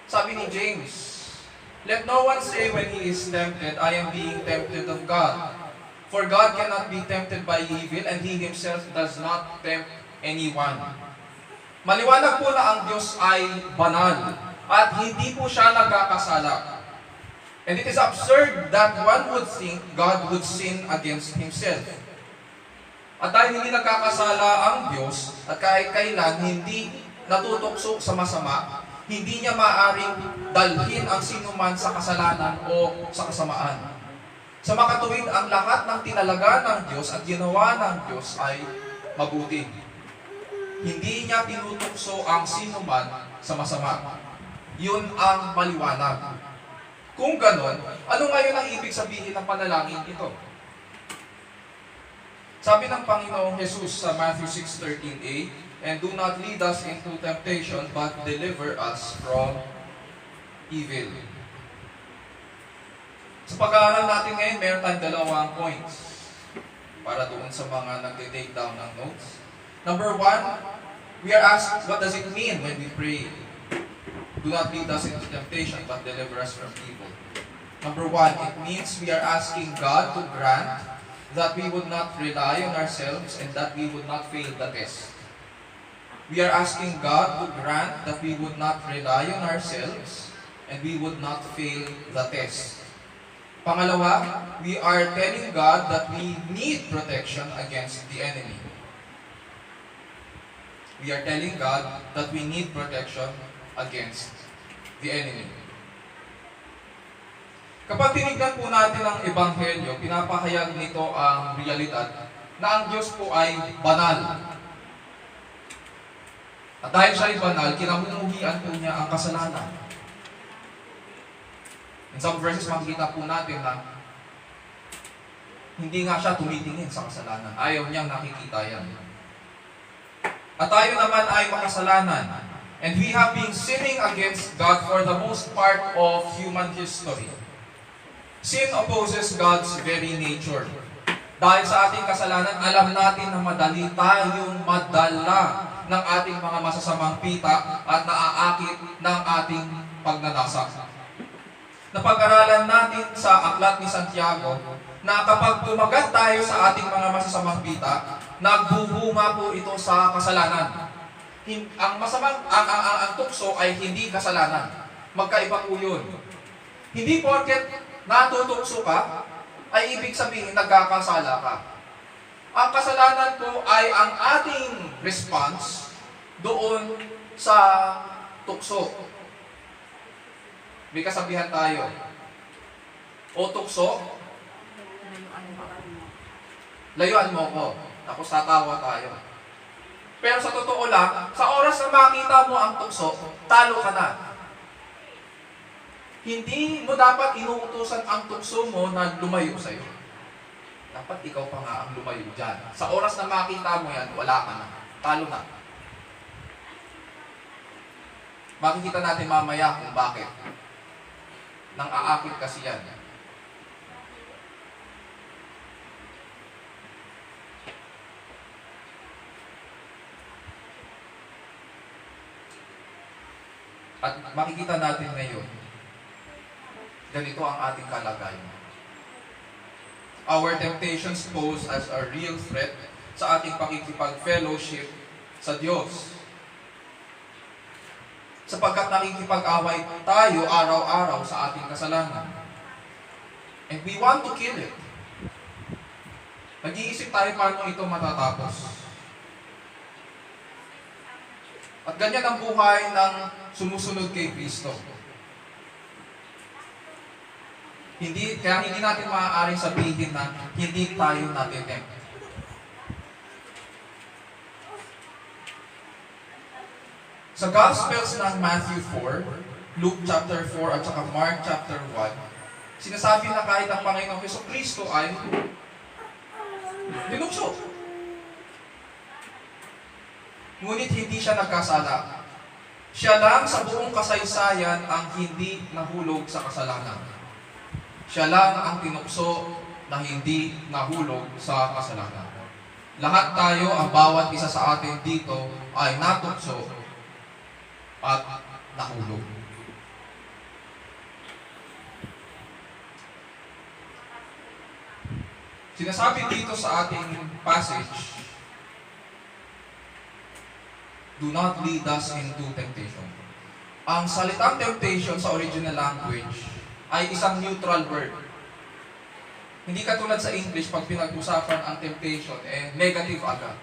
sabi ni James, let no one say when he is tempted, I am being tempted of God. For God cannot be tempted by evil, and He Himself does not tempt anyone. Maliwanag po na ang Diyos ay banal, at hindi po siya nagkakasala. And it is absurd that one would think God would sin against Himself. At dahil hindi nagkakasala ang Diyos, at kahit kailan hindi natutokso sa masama, hindi niya maaaring dalhin ang sinuman sa kasalanan o sa kasamaan. Sa makatuwid, ang lahat ng tinalaga ng Diyos at ginawa ng Diyos ay mabuti. Hindi niya tinutokso ang sinuman sa masama. Yun ang maliwanag. Kung ganon, ano ngayon ang ibig sabihin ng panalangin ito? Sabi ng Panginoong Jesus sa Matthew 6:13a, and do not lead us into temptation, but deliver us from evil. Sa pag-aaral natin ngayon, meron tayong dalawang points para doon sa mga nag-take down ng notes. Number one, we are asked, what does it mean when we pray? Do not lead us into temptation, but deliver us from evil. Number one, it means we are asking God to grant that we would not rely on ourselves and that we would not fail the test. We are asking God to grant that we would not rely on ourselves and we would not fail the test. Pangalawa, we are telling God that we need protection against the enemy. We are telling God that we need protection against the enemy. Kapag tinignan po natin ang Ebanghelyo, pinapahayag nito ang realidad na ang Diyos po ay banal. At dahil siya ay banal, kinamumuhian po niya ang kasalanan. In some verses, makikita po natin na hindi nga siya tumitingin sa kasalanan. Ayaw niyang nakikita yan. At tayo naman ay makasalanan. And we have been sinning against God for the most part of human history. Sin opposes God's very nature. Dahil sa ating kasalanan, alam natin na madali tayong madala ng ating mga masasamang pita at naaakit ng ating pagnanasa. Napag-aralan natin sa aklat ni Santiago na kapag tumagat tayo sa ating mga masasamang pita, nagbuhunga po ito sa kasalanan. Ang tukso ay hindi kasalanan. Magkaiba po yun. Hindi porket natutokso ka, ay ibig sabihin nagkakasala ka. Ang kasalanan po ay ang ating response doon sa tukso. May kasabihan tayo. O tukso, layuan mo ko. Tapos tatawa tayo. Pero sa totoo lang, sa oras na makita mo ang tukso, talo ka na. Hindi mo dapat inuutusan ang tukso mo na lumayo sa'yo. Dapat ikaw pa nga ang lumayo dyan. Sa oras na makita mo yan, wala ka na. Talo na. Makikita natin mamaya kung bakit. Nang aakit kasi yan. At makikita natin ngayon, ganito ang ating kalagayan. Our temptations pose as a real threat sa ating pakikipag-fellowship sa Diyos. Sapagkat nakikipag-away tayo araw-araw sa ating kasalanan. And we want to kill it. Nag-iisip tayo paano ito matatapos. At ganyan ang buhay ng sumusunod kay Kristo. Kaya hindi natin maaaring sabihin na hindi tayo natitempt. Sa Gospels ng Matthew 4, Luke chapter 4 at saka Mark chapter 1, sinasabi na kahit ang Panginoong Jesucristo ay dinukso. Ngunit hindi siya nagkasala. Siya lang sa buong kasaysayan ang hindi nahulog sa kasalanan. Siya lang ang tinukso na hindi nahulog sa kasalanan. Lahat tayo, ang bawat isa sa atin dito ay natukso at nahulog. Sinasabi dito sa ating passage, do not lead us into temptation. Ang salitang temptation sa original language ay isang neutral word. Hindi katulad sa English, pag pinag-usapan ang temptation, negative agad.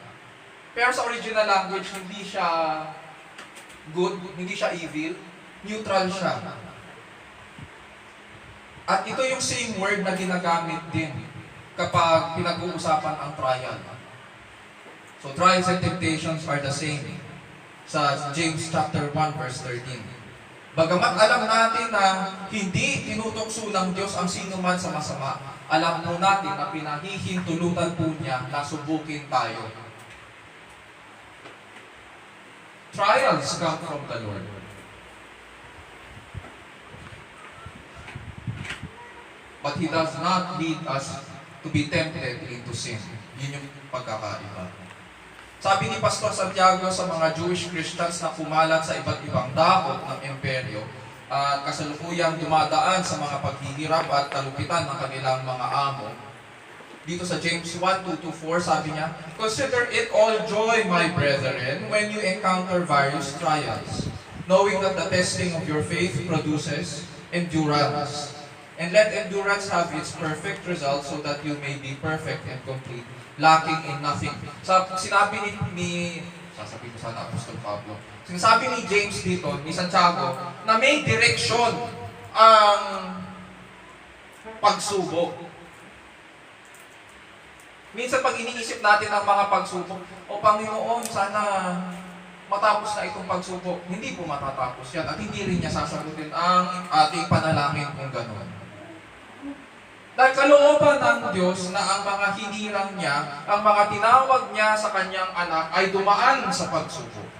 Pero sa original language, hindi siya good, hindi siya evil, neutral siya. At ito yung same word na ginagamit din kapag pinag-uusapan ang trial. So trials and temptations are the same sa James chapter 1 verse 13. Bagamat alam natin na hindi tinutokso ng Diyos ang sino man sa masama, alam po natin na pinahihintulutan po niya na subukin tayo. Trials come from the Lord. But He does not lead us to be tempted into sin. Yun yung pagkakaiba. Sabi ni Pastor Santiago sa mga Jewish Christians na kumalat sa iba't ibang dahot ng imperyo at kasalukuyang dumadaan sa mga paghihirap at kalupitan ng kanilang mga amo. Dito sa James 1:2-4, sabi niya, consider it all joy, my brethren, when you encounter various trials, knowing that the testing of your faith produces endurance. And let endurance have its perfect result so that you may be perfect and complete, lacking in nothing. Sinabi sasabihin ko sana Apostol Pablo, sinasabi ni James dito, ni Santiago, na may direksyon ang pagsubok. Minsan pag iniisip natin ang mga pagsubok, o Panginoon, sana matapos na itong pagsubok. Hindi po matatapos yan at hindi rin niya sasagutin ang ating panalangin kung gano'n. Dahil kalooban ng Diyos na ang mga hinirang niya, ang mga tinawag niya sa kanyang anak ay dumaan sa pagsubok.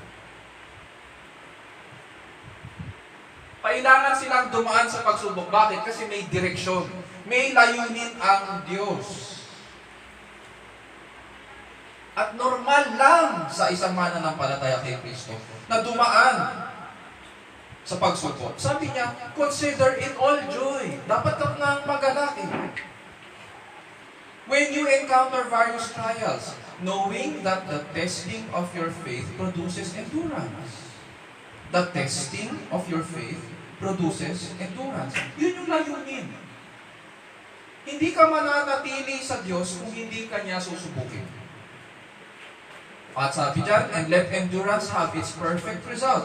Kailangan silang dumaan sa pagsubok. Bakit? Kasi may direksyon. May layunin ang Diyos. At normal lang sa isang mananampalataya kay Kristo na dumaan sa pagsubok. Sabi niya, consider it all joy. Dapat ka nga magalak eh. When you encounter various trials, knowing that the testing of your faith produces endurance. The testing of your faith produces endurance. Yun yung layunin. Hindi ka mananatili sa Diyos kung hindi ka niya susubukin. At sabi dyan, and let endurance have its perfect result,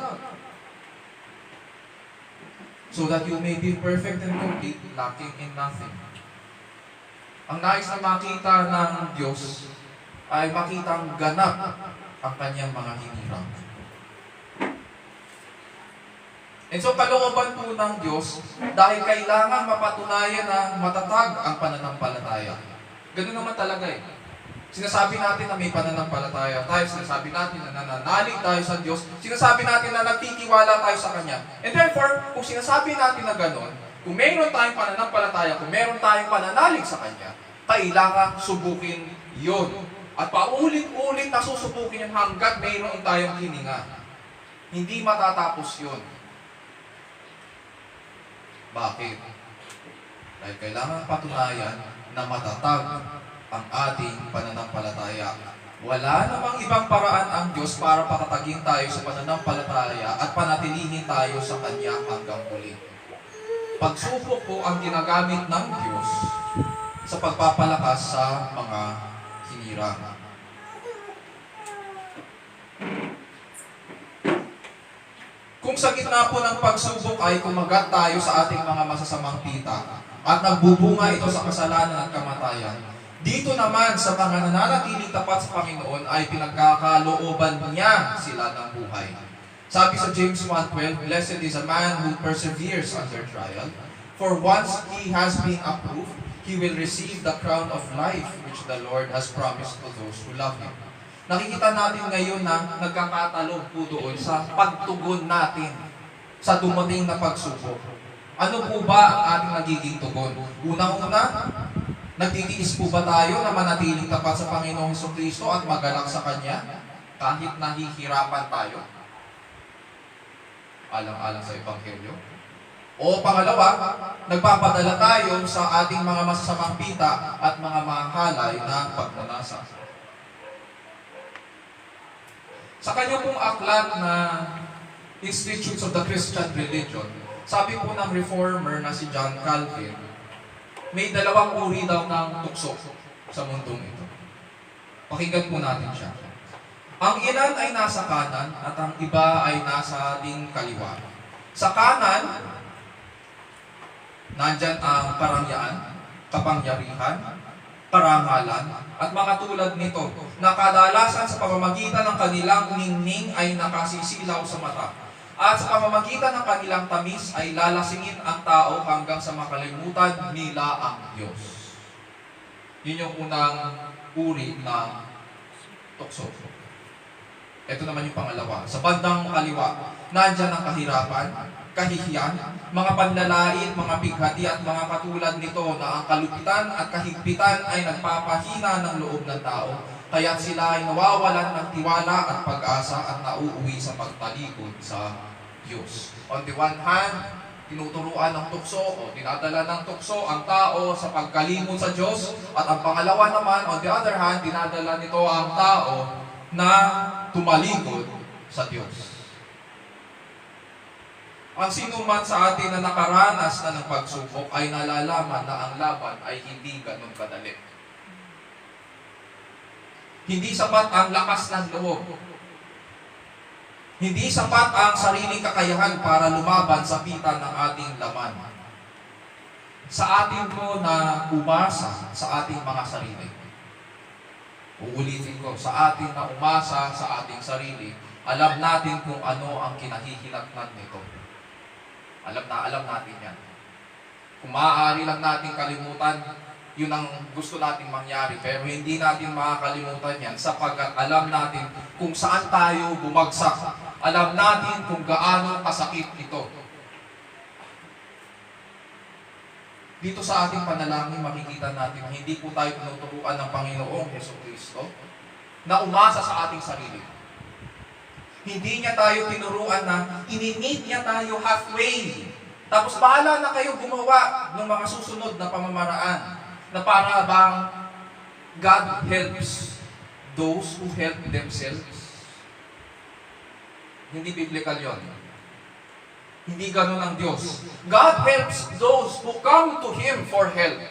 so that you may be perfect and complete, lacking in nothing. Ang nais na makita ng Diyos ay makitang ganap ang kanyang mga hinirang. And so, kalooban po ng Diyos, dahil kailangan mapatunayan na matatag ang pananampalataya. Ganun naman talaga eh. Sinasabi natin na may pananampalataya tayo, sinasabi natin na nananalig tayo sa Diyos, sinasabi natin na nagtitiwala tayo sa Kanya. And therefore, kung sinasabi natin na gano'n, kung mayroon tayong pananampalataya, kung mayroon tayong pananalig sa Kanya, kailangan subukin yun. At paulit-ulit na susubukin yun hanggat mayroon tayong hininga. Hindi matatapos yun. Bakit? Dahil kailangan patunayan na matatag ang ating pananampalataya. Wala namang ibang paraan ang Diyos para patatagin tayo sa pananampalataya at panatilihin tayo sa Kanya hanggang huli. Pagsubok po ang ginagamit ng Diyos sa pagpapalakas sa mga hinirang. Kung sa gitna po ng pagsubok ay kumagat tayo sa ating mga masasamang pita at nagbubunga ito sa kasalanan at kamatayan, dito naman sa mga nananatiling tapat sa Panginoon ay pinagkakalooban niya sila ng buhay. Sabi sa James 1:12, "Blessed is a man who perseveres under trial, for once he has been approved, he will receive the crown of life which the Lord has promised to those who love Him." Nakikita natin ngayon na nagkakatalog po doon sa pagtugon natin sa dumating na pagsubok. Ano po ba ang ating nagiging tugon? Unang-una, nagtitiis po ba tayo na manatiling tapat sa Panginoong Hesukristo at magalak sa Kanya kahit nahihirapan tayo? Alang-alang sa Ebanghelyo. O pangalawa, nagpapadala tayo sa ating mga masasamang pita at mga mahalay na pagnanasa. Sa kanya pong aklat na Institutes of the Christian Religion, sabi po ng reformer na si John Calvin, may dalawang uri daw ng tukso sa mundong ito. Pakinggan po natin siya. Ang ilan ay nasa kanan at ang iba ay nasa ating kaliwa. Sa kanan, nandyan ang karangyaan, kapangyarihan, karangalan, at mga tulad nito, na kadalasan sa pamamagitan ng kanilang ningning ay nakasisilaw sa mata. At sa pamamagitan ng kanilang tamis ay lalasingin ang tao hanggang sa makalimutan nila ang Diyos. Yun yung unang uri ng tukso. Ito naman yung pangalawa. Sa bandang kaliwa, nandyan ang kahirapan, kahihiyan, mga panlalait, mga bighati at mga katulad nito na ang kalupitan at kahigpitan ay nagpapahina ng loob ng tao, kaya't sila ay nawawalan ng tiwala at pag-asa at nauuwi sa pagtalikod sa Diyos. On the one hand, tinuturuan ng tukso o dinadala ng tukso ang tao sa pagkalimot sa Diyos, at ang pangalawa naman, on the other hand, dinadala nito ang tao na tumalikod sa Diyos. Ang sino man sa atin na nakaranas na ng pagsubok ay nalalaman na ang laban ay hindi ganun kadali. Hindi sapat ang lakas ng loob. Hindi sapat ang sariling kakayahan para lumaban sa pita ng ating laman. Sa atin po na umasa sa ating mga sarili. Uulitin ko, sa atin na umasa sa ating sarili, alam natin kung ano ang kinahihinatnan nito. Alam natin yan. Kung maaari lang natin kalimutan, yun ang gusto nating mangyari. Pero hindi natin makakalimutan yan sapagkat alam natin kung saan tayo bumagsak. Alam natin kung gaano kasakit ito. Dito sa ating panalangin, makikita natin na hindi po tayo tinuturuan ng Panginoong Hesukristo na umasa sa ating sarili. Hindi niya tayo tinuruan na ini-meet niya tayo halfway. Tapos bahala na kayo gumawa ng mga susunod na pamamaraan na para bang God helps those who help themselves. Hindi biblical yon. Hindi ganun ang Diyos. God helps those who come to Him for help.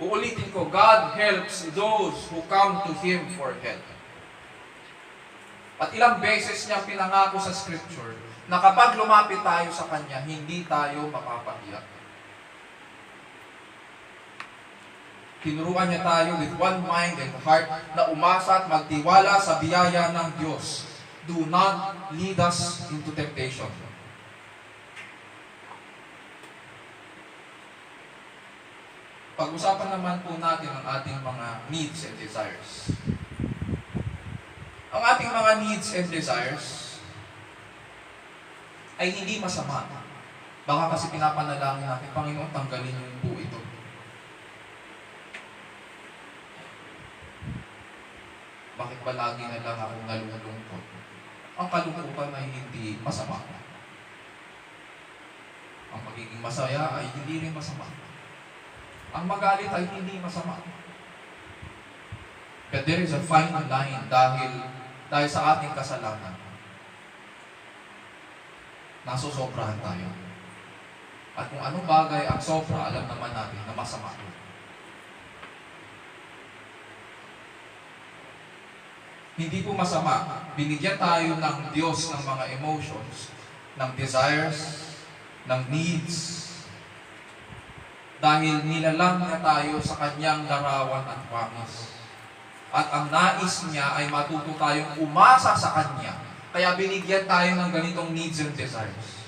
Uulitin ko, God helps those who come to Him for help. At ilang beses niya pinangako sa Scripture na kapag lumapit tayo sa Kanya, hindi tayo mapapahiya. Tinuruan niya tayo with one mind and heart na umasa at magtiwala sa biyaya ng Diyos. Do not lead us into temptation. Pag-usapan naman po natin ang ating mga needs and desires. Ang ating mga needs and desires ay hindi masama. Baka kasi pinapanalangin natin, Panginoon, tanggalin niyo po ito. Bakit ba lagi na lang akong nalulungkot? Ang kalungkutan ay hindi masama. Ang pagiging masaya ay hindi rin masama. Ang magalit ay hindi masama. But there is a fine line dahil sa ating kasalanan. Nasusobrahan tayo. At kung anong bagay ang sobra, alam naman natin na masama. Hindi po masama. Binigyan tayo ng Diyos ng mga emotions, ng desires, ng needs, dahil nilalang niya tayo sa kanyang larawan at promise. At ang nais niya ay matuto tayong umasa sa kanya. Kaya binigyan tayo ng ganitong needs and desires.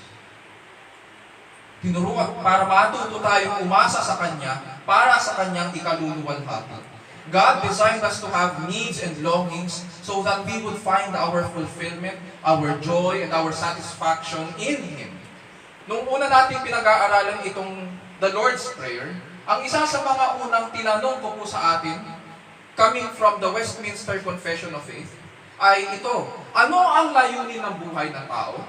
Tinuruan para matuto tayong umasa sa kanya para sa kanyang ikaluluwalhati. God designed us to have needs and longings so that we would find our fulfillment, our joy, and our satisfaction in Him. Nung una natin pinag-aaralan itong the Lord's Prayer, ang isa sa mga unang tinanong ko po sa atin, coming from the Westminster Confession of Faith, ay ito, ano ang layunin ng buhay ng tao?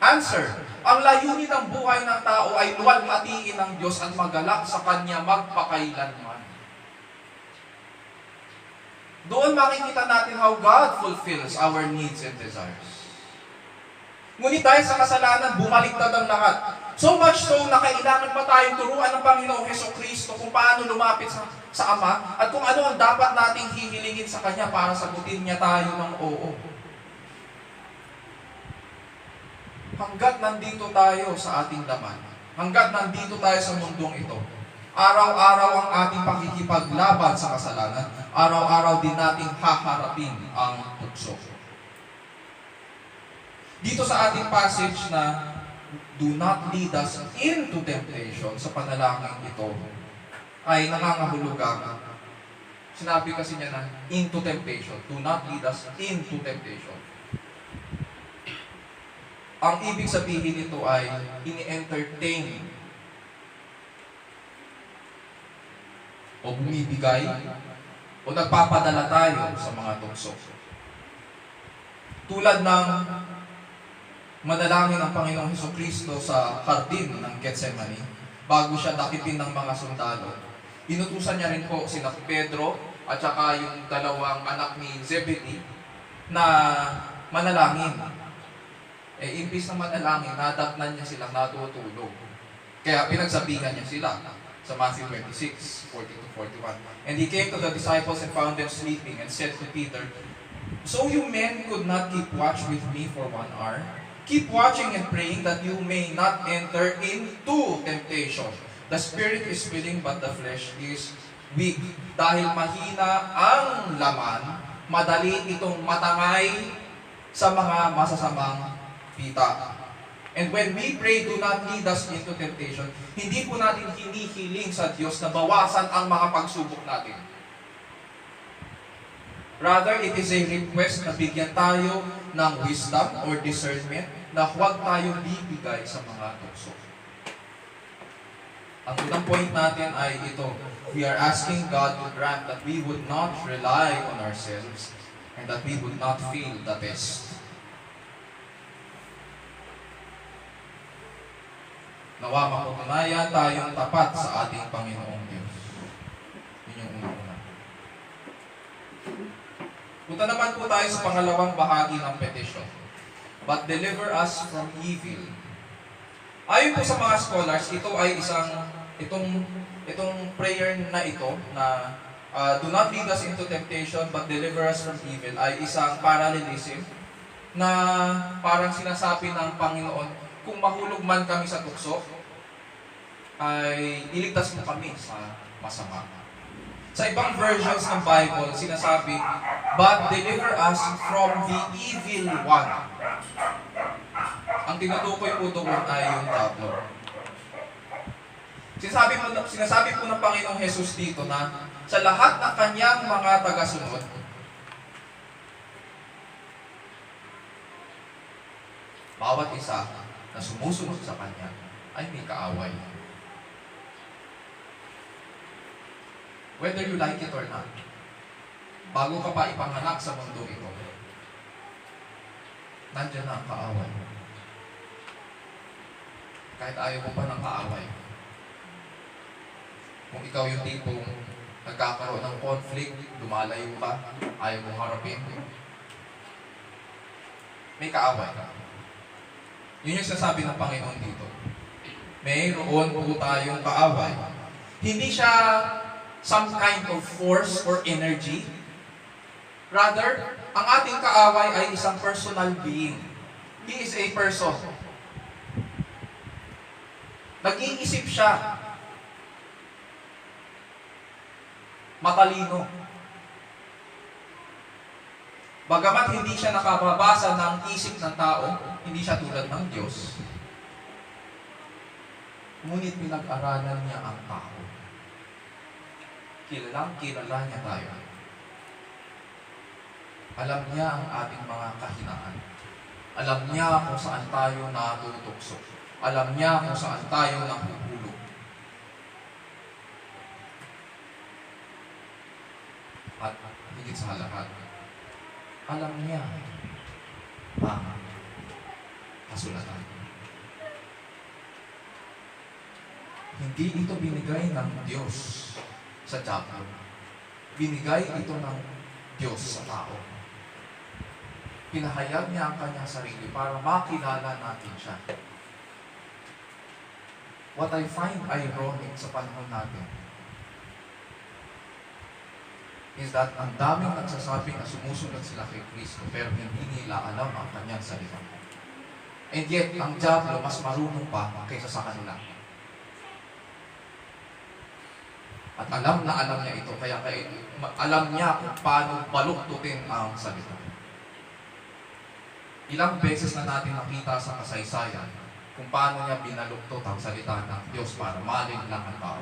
Answer, ang layunin ng buhay ng tao ay luwalhatiin ng Diyos at magalak sa Kanya magpakailanman. Doon makikita natin how God fulfills our needs and desires. Ngunit dahil sa kasalanan, bumaliktad ang lahat. So much so na kailangan pa tayong turuan ng Panginoong Hesukristo kung paano lumapit sa Ama at kung ano ang dapat nating hihilingin sa Kanya para sagutin niya tayo ng oo. Hanggat nandito tayo sa ating laman, hanggat nandito tayo sa mundong ito, araw-araw ang ating pakikipaglaban sa kasalanan, araw-araw din nating haharapin ang tukso. Dito sa ating passage na do not lead us into temptation, sa panalangin ito, ay nangangahulugang. Sinabi kasi niya na into temptation. Do not lead us into temptation. Ang ibig sabihin nito ay ini-entertain o bumibigay o nagpapadala tayo sa mga tukso. Tulad ng manalangin ng Panginoong Hesukristo sa hardin ng Getsemani, bago siya dakipin ng mga sundalo, inutusan niya rin po sina Pedro at saka yung dalawang anak ni Zebedee na manalangin. Imbis na manalangin, nadatnan niya silang natutulog. Kaya pinagsabihan niya sila sa Matthew 26, 40-41. And he came to the disciples and found them sleeping and said to Peter, "So you men could not keep watch with me for 1 hour? Keep watching and praying that you may not enter into temptation. The spirit is willing but the flesh is weak." Dahil mahina ang laman, madali itong matangay sa mga masasamang pita. And when we pray, do not lead us into temptation, hindi po natin hinihiling sa Diyos na bawasan ang mga pagsubok natin. Rather, it is a request na bigyan tayo ng wisdom or discernment na huwag tayong bibigay sa mga tukso. Ang unang point natin ay ito. We are asking God to grant that we would not rely on ourselves and that we would not fail the test. Nawa mapatunayan tayong tapat sa ating Panginoong Diyos. Yun yung una. Punta naman po tayo sa pangalawang bahagi ng petition. But deliver us from evil. Ayon po sa mga scholars, ito ay itong prayer na ito na do not lead us into temptation but deliver us from evil ay isang parallelism na parang sinasabi ng Panginoon, kung mahulog man kami sa tukso, ay iligtas mo kami sa masama. Sa ibang versions ng Bible, sinasabi, but deliver us from the evil one. Ang tinutukoy po doon ay yung diablo. Sinasabi po ng Panginoong Jesus dito na sa lahat ng kanyang mga tagasunod, bawat isa na sumusunod sa kanya ay may kaaway. Whether you like it or not, bago ka pa ipanganak sa mundo ito, nandiyan na ang kaaway. Kahit ayaw mo pa ng kaaway. Kung ikaw yung tipong nagkakaroon ng conflict, lumalayo ka, ayaw mong harapin, may kaaway ka. Yun yung sasabi ng Panginoon dito. Mayroon po tayong kaaway. Hindi siya some kind of force or energy. Rather, ang ating kaaway ay isang personal being. He is a person. Nag-iisip siya. Matalino. Bagamat hindi siya nakababasa ng isip ng tao, hindi siya tulad ng Diyos. Ngunit pinag-aralan niya ang tao. Kilala niya tayo. Alam niya ang ating mga kahinaan. Alam niya kung saan tayo natutukso. Alam niya kung saan tayo nahuhulog. At higit sa lahat, alam niya ang kasulatan. Hindi ito binigay ng Diyos sa diablo. Binigay ito ng Diyos sa tao. Pinahayag niya ang kanyang sarili para makilala natin siya. What I find ironic sa panahon natin is that ang daming nagsasabi na sumusunod sila kay Kristo pero hindi nila alam ang kanyang salita. And yet, ang diablo mas marunong pa kaysa sa kanila. At alam niya ito, kaya alam niya kung paano baluktutin ang salita. Ilang beses na natin nakita sa kasaysayan kung paano niya binaluktot ang salita ng Diyos para malin lang ang tao.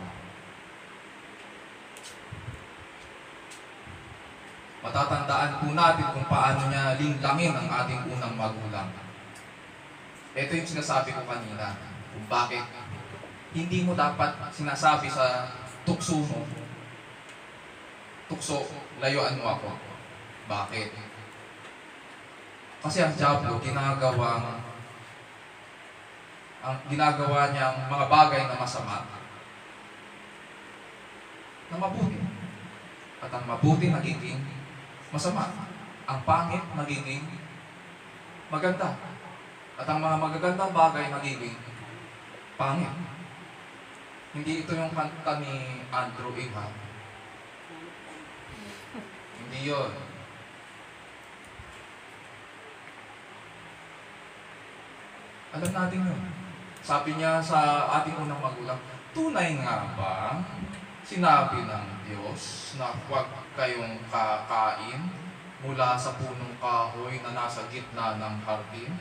Matatandaan po natin kung paano niya linlangin ang ating unang magulang. Ito yung sinasabi ko kanina, kung bakit hindi mo dapat sinasabi sa tukso mo, tukso, layuan mo ako. Bakit? Kasi ang diablo, ginagawa niyang mga bagay na masama na mabuti. At ang mabuti nagiging masama. Ang pangit nagiging maganda. At ang mga magagandang bagay nagiging pangit. Hindi ito yung kanta ni Andrew Ingham. Hindi yun. Alam natin yun. Sabi niya sa ating unang magulang, tunay nga ba sinabi ng Diyos na huwag kayong kakain mula sa punong kahoy na nasa gitna ng hardin?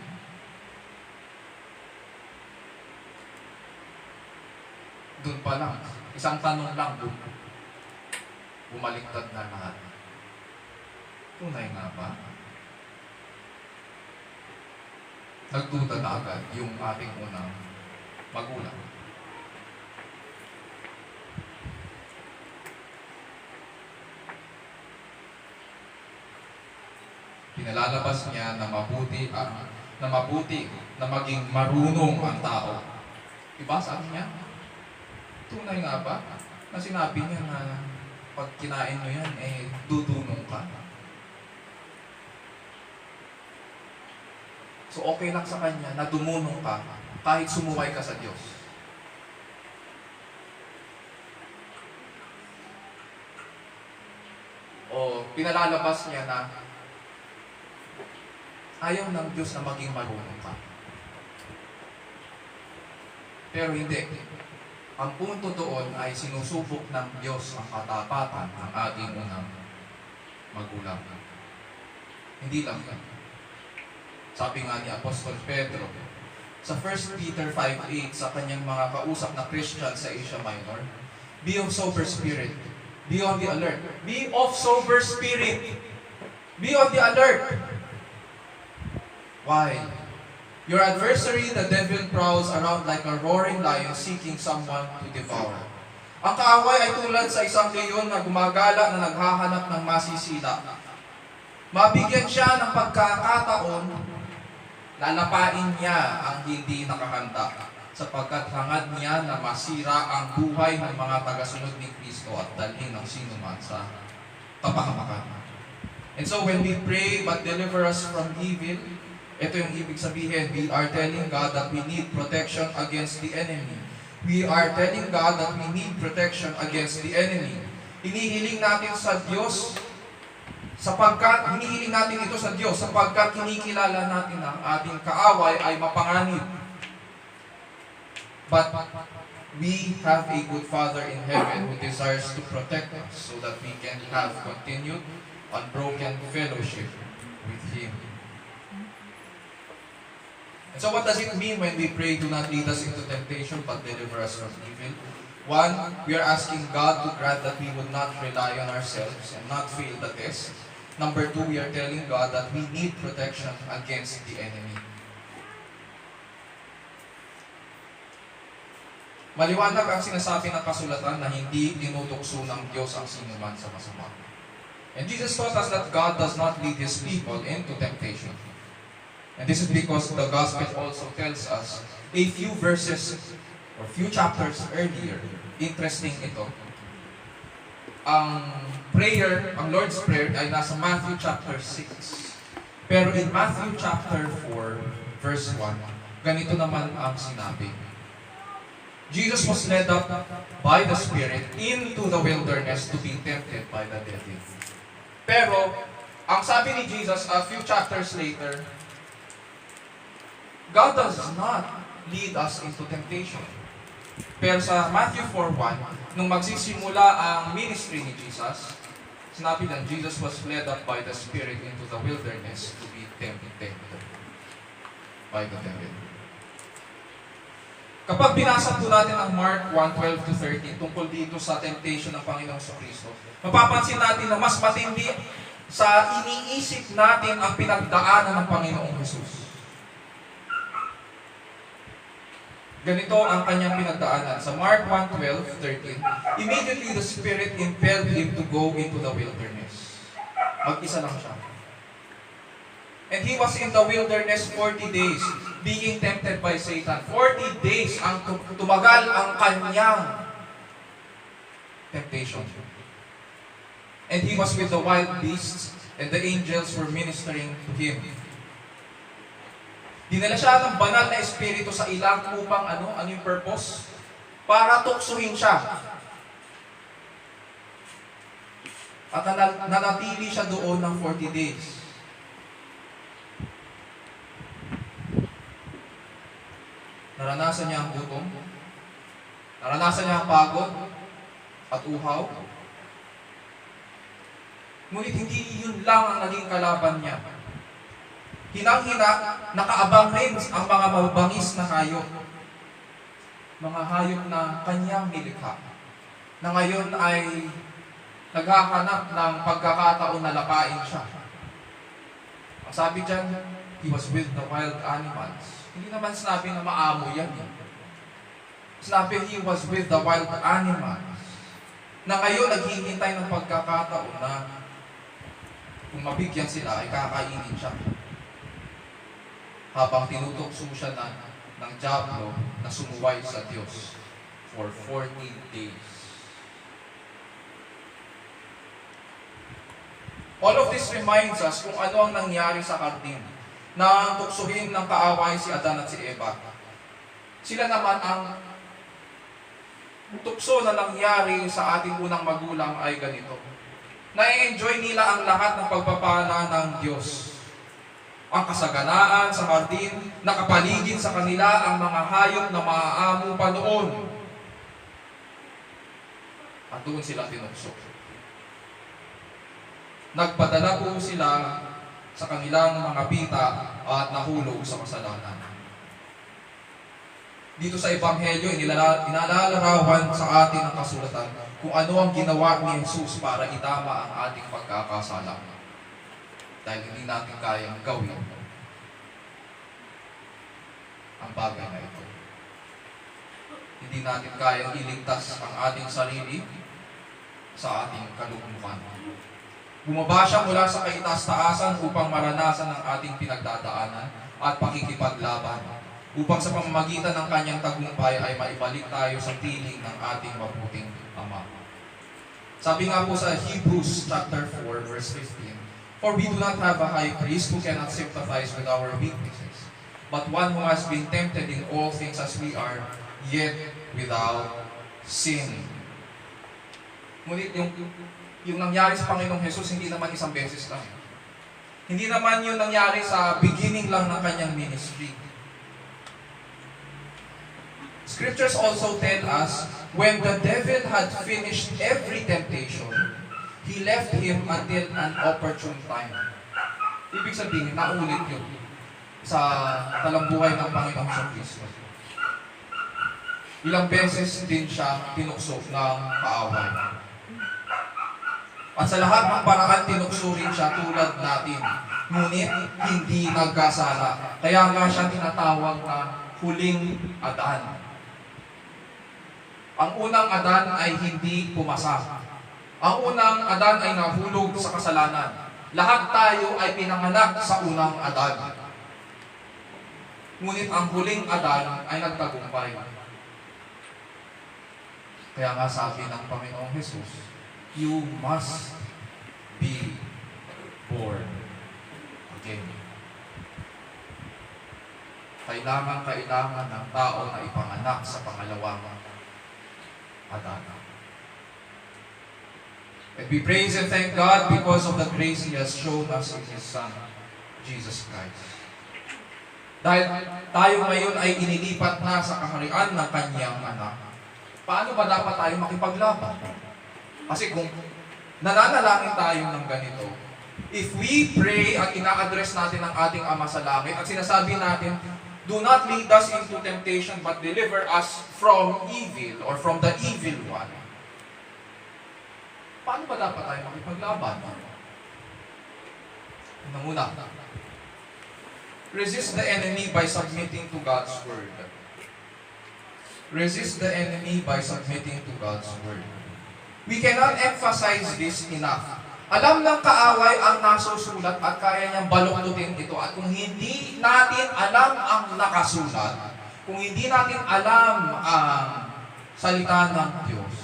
Doon pa lang, isang tanong lang doon, bumaliktad na lahat. Tunay nga ba? Nagduda na agad yung ating unang magulang. Pinalalabas niya na mabuti na maging marunong ang tao. Diba sabi niya? Tunay nga ba na sinabi niya na pag kinain mo yan, dudunong ka? So okay lang sa kanya na dumunong ka kahit sumuway ka sa Diyos. O pinalalabas niya na ayaw ng Diyos na maging marunong ka. Pero hindi. Ang punto doon ay sinusubok ng Diyos ang katapatan ng ating unang magulang. Hindi lang yan. Sabi nga ni Apostol Pedro, sa 1 Peter 5:8, sa kanyang mga kausap na Christian sa Asia Minor, be of sober spirit. Be on the alert. Be of sober spirit. Be on the alert. Why? Your adversary, the devil, prowls around like a roaring lion seeking someone to devour. Ang kaaway ay tulad sa isang leon na gumagala na naghahanap ng masisila. Mabigyan siya ng pagkakataon, lalapain niya ang hindi nakahanda, sapagkat hangad niya na masira ang buhay ng mga tagasunod ni Kristo at dalhin ng sinuman sa kapahamakan. And so when we pray, but deliver us from evil, ito yung ibig sabihin, we are telling God that we need protection against the enemy. We are telling God that we need protection against the enemy. Hinihiling natin sa Diyos, hinihiling natin ito sa Diyos sapagkat kinikilala natin na ang ating kaaway ay mapanganib. But we have a good Father in heaven who desires to protect us so that we can have continued unbroken fellowship with Him. And so what does it mean when we pray, do not lead us into temptation, but deliver us from evil? One, we are asking God to grant that we would not rely on ourselves and not fail the test. Number two, we are telling God that we need protection against the enemy. Maliwanag ang sinasabi ng kasulatan na hindi tinutukso ng Diyos ang sinuman sa masama. And Jesus taught us that God does not lead His people into temptation. And this is because the Gospel also tells us a few verses or few chapters earlier. Interesting ito. Ang prayer, ang Lord's Prayer ay nasa Matthew chapter 6. Pero in Matthew chapter 4, verse 1, ganito naman ang sinabi. Jesus was led up by the Spirit into the wilderness to be tempted by the devil. Pero, ang sabi ni Jesus a few chapters later, God does not lead us into temptation. Pero sa Matthew 4:1, nung magsisimula ang ministry ni Jesus, sinabi lang, Jesus was led up by the Spirit into the wilderness to be tempted by the devil. Kapag binasa po natin ang Mark 1:12-13 tungkol dito sa temptation ng Panginoong Kristo, mapapansin natin na mas matindi sa iniisip natin ang pinagdaanan ng Panginoong Jesus. Ganito ang kanyang pinagdaanan. Sa Mark 1:12-13, immediately the Spirit impelled him to go into the wilderness. Mag-isa lang siya. And he was in the wilderness 40 days, being tempted by Satan. 40 days ang tumagal ang kanyang temptation. And he was with the wild beasts, and the angels were ministering to him. Dinala siya ng banal na espiritu sa ilang upang ano yung purpose? Para tuksuhin siya. At nanatili siya doon ng 40 days. Naranasan niya ang gutom. Naranasan niya ang pagod at uhaw. Ngunit hindi yun lang ang naging kalaban niya. Hinang-hina, nakaabang rin ang mga mabangis na hayop. Mga hayop na kanyang nilikha. Na ngayon ay naghahanap ng pagkakataon na lapain siya. Ang sabi dyan, he was with the wild animals. Hindi naman sinabi na maamo yan. Sinabi he was with the wild animals. Na ngayon naghihintay ng pagkakataon na kung mabigyan sila ay kakainin siya. Habang tinutukso siya ng dyablo na sumuway sa Diyos for 40 days. All of this reminds us kung ano ang nangyari sa Kartin na tuksuhin ng kaaway si Adan at si Eva. Sila naman ang tukso na nangyari sa ating unang magulang ay ganito. Na-enjoy nila ang lahat ng pagpapala ng Diyos. Ang kasaganaan sa hardin, nakapaligid sa kanila ang mga hayop na maaamo pa noon. At doon sila tinukso. Nagpadala po sila sa kanilang mga pita at nahulog sa kasalanan. Dito sa Ebanghelyo, inalalarawan sa atin ang kasulatan kung ano ang ginawa ni Jesus para itama ang ating pagkakasala. Dahil hindi natin kayang gawin ang bagay na ito. Hindi natin kayang iligtas ang ating sarili sa ating kalugmukan. Bumaba siya mula sa kaitaas-taasan upang maranasan ang ating pinagdadaanan at pakikipaglaban, upang sa pamamagitan ng kanyang tagumpay ay maibalik tayo sa piling ng ating mabuting Ama. Sabi nga po sa Hebrews chapter 4 verse 15, "For we do not have a high priest who cannot sympathize with our weaknesses, but one who has been tempted in all things as we are, yet without sin." Ngunit yung nangyari sa Panginoong Jesus, hindi naman isang beses lang. Hindi naman yung nangyari sa beginning lang ng kanyang ministry. Scriptures also tell us, when the devil had finished every temptation, he left him until an opportune time. Ibig sabihin, naulit yun sa talambuhay ng Panginoong sa Kristo. Ilang beses din siya tinukso ng kaaway. At sa lahat ng paraan, tinukso rin siya tulad natin. Ngunit, hindi nagkasala. Kaya nga siya tinatawag na huling Adan. Ang unang Adan ay hindi pumasa. Ang unang Adan ay nahulog sa kasalanan. Lahat tayo ay pinanganak sa unang Adan. Ngunit ang huling Adan ay nagtagumpay. Kaya nga sabi ng Panginoong Jesus, you must be born again. Kailangan ng tao na ipanganak sa pangalawang Adan. And we praise and thank God because of the grace He has shown us in His Son, Jesus Christ. Dahil tayo ngayon ay inilipat na sa kaharian ng Kanyang anak, paano ba dapat tayo makipaglaban? Kasi kung nananalangin tayo ng ganito, if we pray at ina-address natin ang ating Ama sa langit at sinasabi natin, do not lead us into temptation but deliver us from evil or from the evil one. Paano ba dapat tayo makipaglaban? Una muna, resist the enemy by submitting to God's word. Resist the enemy by submitting to God's word. We cannot emphasize this enough. Alam ng kaaway ang nasusulat at kaya niyang baluktutin ito. At kung hindi natin alam ang nakasulat, kung hindi natin alam ang salita ng Diyos,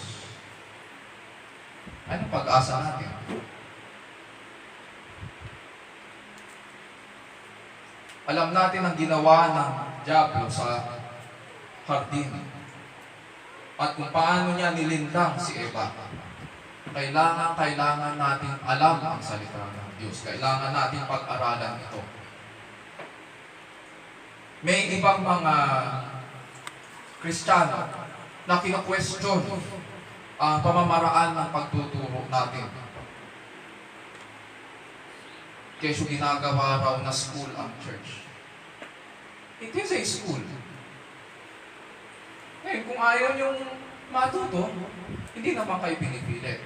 anong pag-asa natin? Alam natin ang ginawa ng Diablo sa hardin at kung paano niya nilindang si Eva. Kailangan natin alam ang salita ng Diyos. Kailangan natin pag-aralan ito. May ibang mga Kristiyano na kina-question ang pamamaraan ng pagtuturo natin. Kesyo ginagawa raw na school ang church. It is a school. Ngayon, kung ayaw yung matuto, hindi naman kayo pinipilit.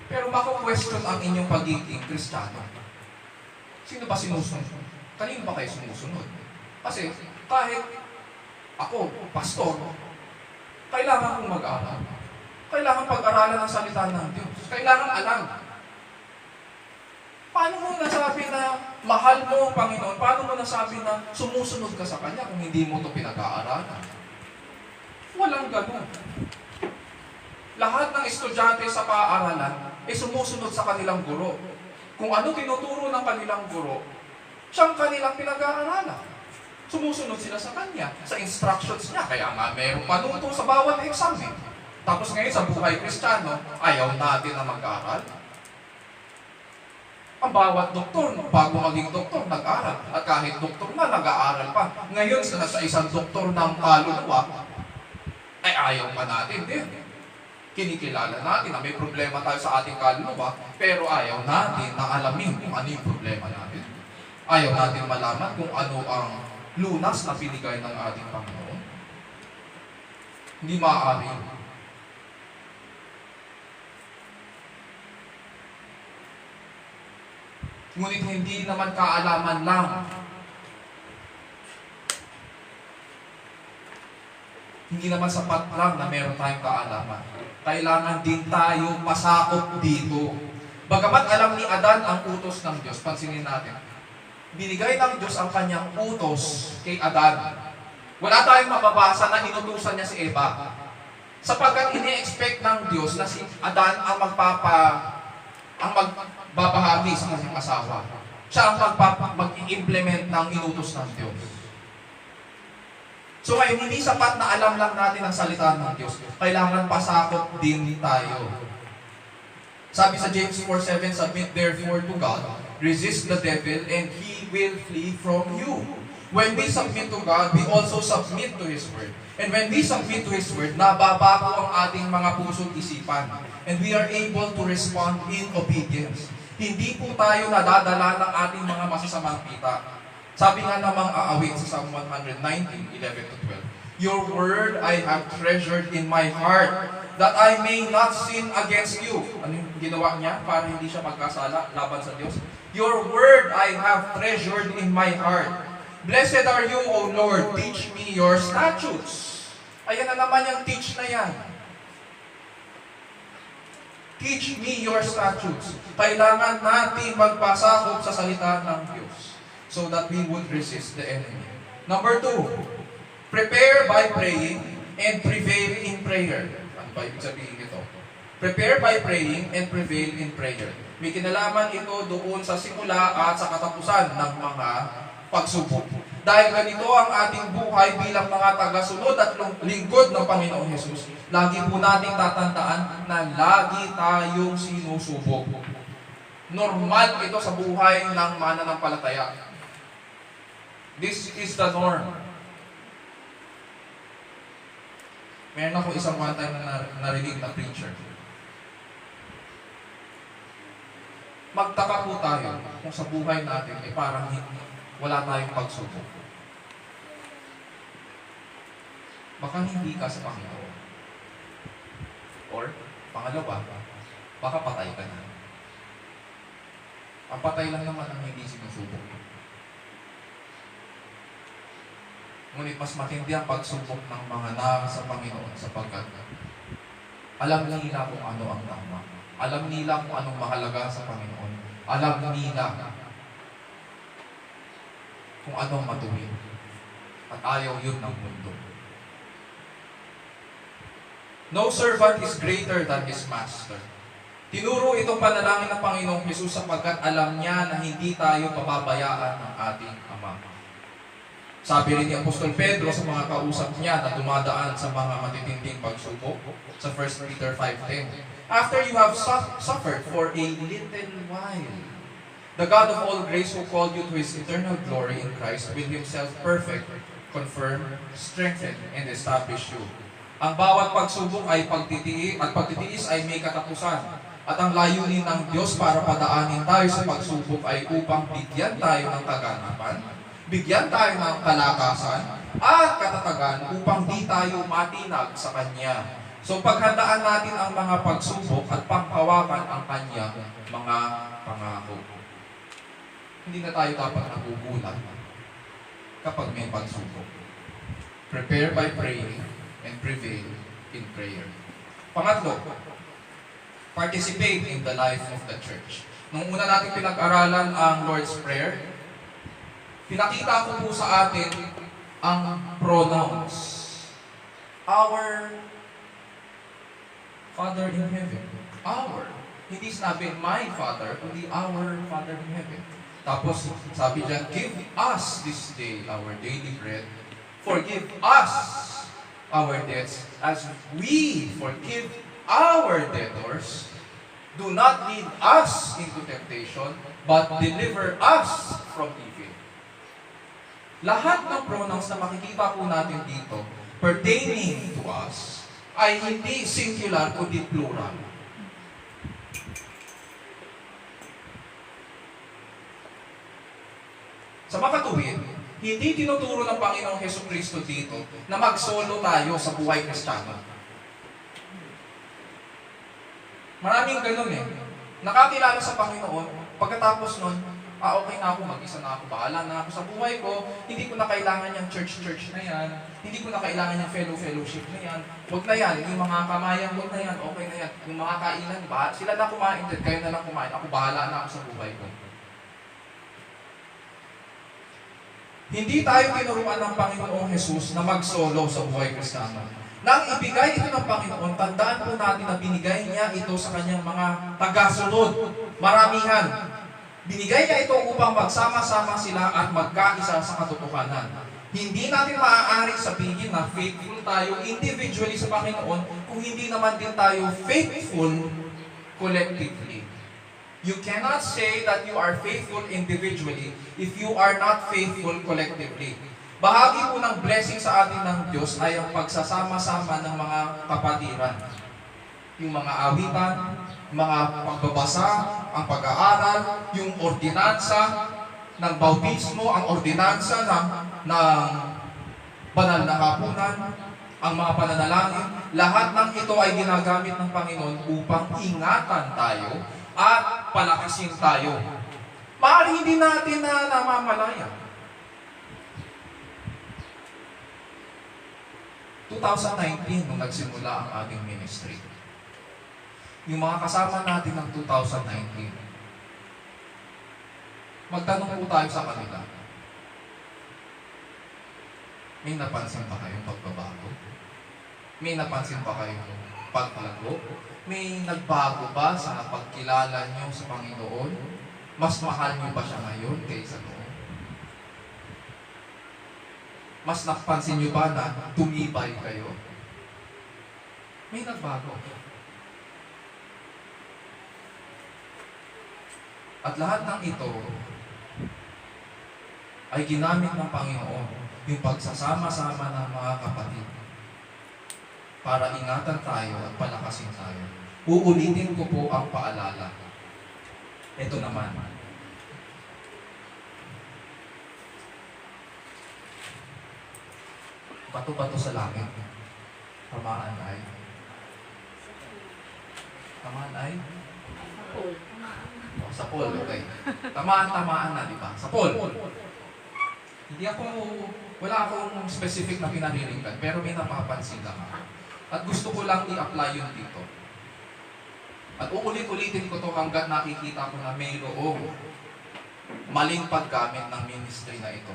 Pero mako-question ang inyong pagiging Kristiyano. Sino ba sinusunod? Kanino ba kayo sumusunod? Kasi kahit ako, pastor, kailangan kong mag-aral. Kailangan pag-aralan ang salita ng Diyos. Kailangan alam. Paano mo nasabi na mahal mo ang Panginoon? Paano mo nasabi na sumusunod ka sa Kanya kung hindi mo ito pinag-aaralan? Walang ganun. Lahat ng estudyante sa paaralan ay sumusunod sa kanilang guro. Kung ano tinuturo ng kanilang guro, siyang kanilang pinag-aaralan. Sumusunod sila sa kanya, sa instructions niya. Kaya nga mayroong panuto sa bawat exam eh. Tapos ngayon sa buhay Kristiyano, ayaw natin na mag-aral. Ang bawat doktor, bago maging doktor, nag-aral. At kahit doktor na, nag-aaral pa. Ngayon, sa isang doktor ng kaluluwa, ay ayaw pa natin din. Kinikilala natin na may problema tayo sa ating kaluluwa, pero ayaw natin na alamin kung ano yung problema natin. Ayaw natin malaman kung ano ang lunas na binigay ng ating Panginoon. Hindi maaari. Ngunit hindi naman kaalaman lang. Hindi naman sapat lang na meron tayong kaalaman. Kailangan din tayo pasakop dito. Bagamat alam ni Adan ang utos ng Diyos, pansinin natin. Binigay ng Diyos ang kanyang utos kay Adan. Wala tayong mababasa na inutusan niya si Eva. Sapagkat ini-expect ng Diyos na si Adan ang magbabahagi sa kanyang asawa. Siya ang mag-i-implement ng inutos ng Diyos. So ngayon, hindi sapat na alam lang natin ang salita ng Diyos. Kailangan pasakop din tayo. Sabi sa James 4:7, submit therefore to God, resist the devil, and he will flee from you. When we submit to God, we also submit to His Word. And when we submit to His Word, nababago ang ating mga puso't isipan. And we are able to respond in obedience. Hindi po tayo nadadala ng ating mga masasamang pita. Sabi nga namang aawit sa Psalm 119:11-12, your word I have treasured in my heart, that I may not sin against you. Ano yung ginawa niya para hindi siya magkasala laban sa Diyos? Your word I have treasured in my heart. Blessed are you, O Lord, teach me your statutes. Ayan na naman yung teach na yan. Teach me your statutes. Kailangan natin magpasakop sa salita ng Diyos, so that we would resist the enemy. Number 2, prepare by praying and prevail in prayer. Ano ba ibig sabihin ito? Prepare by praying and prevail in prayer. May kinalaman ito doon sa simula at sa katapusan ng mga pagsubok. Dahil ganito ang ating buhay bilang mga tagasunod at lingkod ng Panginoong Hesus, lagi po nating tatandaan na lagi tayong sinusubok. Normal ito sa buhay ng mananampalataya. This is the norm. Meron ako isang one time na narinig na preacher. Magtaka po tayo kung sa buhay natin ay parang wala tayong pagsubok. Baka hindi ka sa Panginoon. Or, pangalawa, baka patay ka na. Ang patay lang naman ang hindi sinusubok. Ngunit mas matindi ang pagsubok ng mga nasa Panginoon sapagkat alam nila kung ano ang tama. Alam nila kung anong mahalaga sa Panginoon. Alam nila kung anong matuwid. At ayaw yun ng mundo. No servant is greater than his master. Tinuro itong panalangin ng Panginoong Hesus sapagkat alam niya na hindi tayo pababayaan ng ating Ama. Sabi rin ni Apostol Pedro sa mga kausap niya na dumadaan sa mga matitinding pagsubok sa 1 Peter 5:10. After you have suffered for a little while, the God of all grace who called you to His eternal glory in Christ will Himself perfect, confirm, strengthen, and establish you. Ang bawat pagsubok ay pagtitiis ay may katapusan. At ang layunin ng Diyos para padaanin tayo sa pagsubok ay upang bigyan tayo ng kaganapan, bigyan tayo ng kalakasan, at katatagan upang di tayo matinag sa Kanya. So paghandaan natin ang mga pagsubok at panghawakan ang Kanyang mga pangako. Hindi na tayo dapat nagugulat kapag may pagsubok. Prepare by praying and prevail in prayer. Pangatlo, participate in the life of the church. Nung una natin pinag-aralan ang Lord's Prayer, pinakita ko po sa atin ang pronouns. Our Father in heaven. Our. Hindi sinabi, my Father, kundi our Father in heaven. Tapos, sabi dyan, give us this day our daily bread. Forgive us our debts as we forgive our debtors. Do not lead us into temptation, but deliver us from evil. Lahat ng pronouns na makikita po natin dito pertaining to us ay hindi singular kundi plural. Sa makatuwid, hindi tinuturo ng Panginoong Hesukristo dito na mag-solo tayo sa buhay Kristiyano. Maraming ganun eh. Nakakilala sa Panginoon, pagkatapos nun, okay na ako, mag-isa na ako, bahala na ako sa buhay ko, hindi ko na kailangan yung church na yan, hindi ko na kailangan yung fellowship na yan, huwag na yan, yung mga kamayan, huwag na yan, okay na yan, yung mga kainan, sila na kumain, kayo na lang kumain, ako bahala na ako sa buhay ko. Hindi tayo tinuruan ng Panginoong Jesus na mag-solo sa buhay Kristiyano. Nang ibigay ito ng Panginoon, tandaan po natin na binigay niya ito sa kanyang mga tagasunod, maramihan. Binigay niya ito upang magsama-sama sila at magkaisa sa katotohanan. Hindi natin maaaring sabihin na faithful tayo individually sa Panginoon kung hindi naman din tayo faithful collectively. You cannot say that you are faithful individually if you are not faithful collectively. Bahagi po ng blessing sa atin ng Diyos ay ang pagsasama-sama ng mga kapatiran. Yung mga awitan, mga pagbabasa, ang pag-aaral, yung ordinansa ng bautismo, ang ordinansa ng banal na hapunan, ang mga pananalangin, lahat ng ito ay ginagamit ng Panginoon upang ingatan tayo at palakasin tayo. Maaari hindi natin na namamalaya. 2019 nung nagsimula ang ating ministry. Yung mga kasama natin ng 2019, magtanong po tayo sa kanila. May napansin ba kayong pagbabago? May napansin ba kayong paglago? May nagbago ba sa pagkilala nyo sa Panginoon? Mas mahal nyo ba siya ngayon kaysa noon? Mas napansin nyo ba na tumibay kayo? May nagbago. At lahat ng ito ay ginamit ng Panginoon, yung pagsasama-sama ng mga kapatid para ingatan tayo at palakasin tayo. Uulitin ko po ang paalala. Ito naman. Bato-bato sa langit. Tamaan ay? Tamaan ay? Oh, sa pool, okay. Tamaan na, di ba? Sa pool. Hindi ako, wala akong specific na pinanilingan, pero may napapansin lang. At gusto ko lang i-apply yun dito. At uulit-ulitin ko to hanggat nakikita ko na mayroong maling paggamit ng ministry na ito.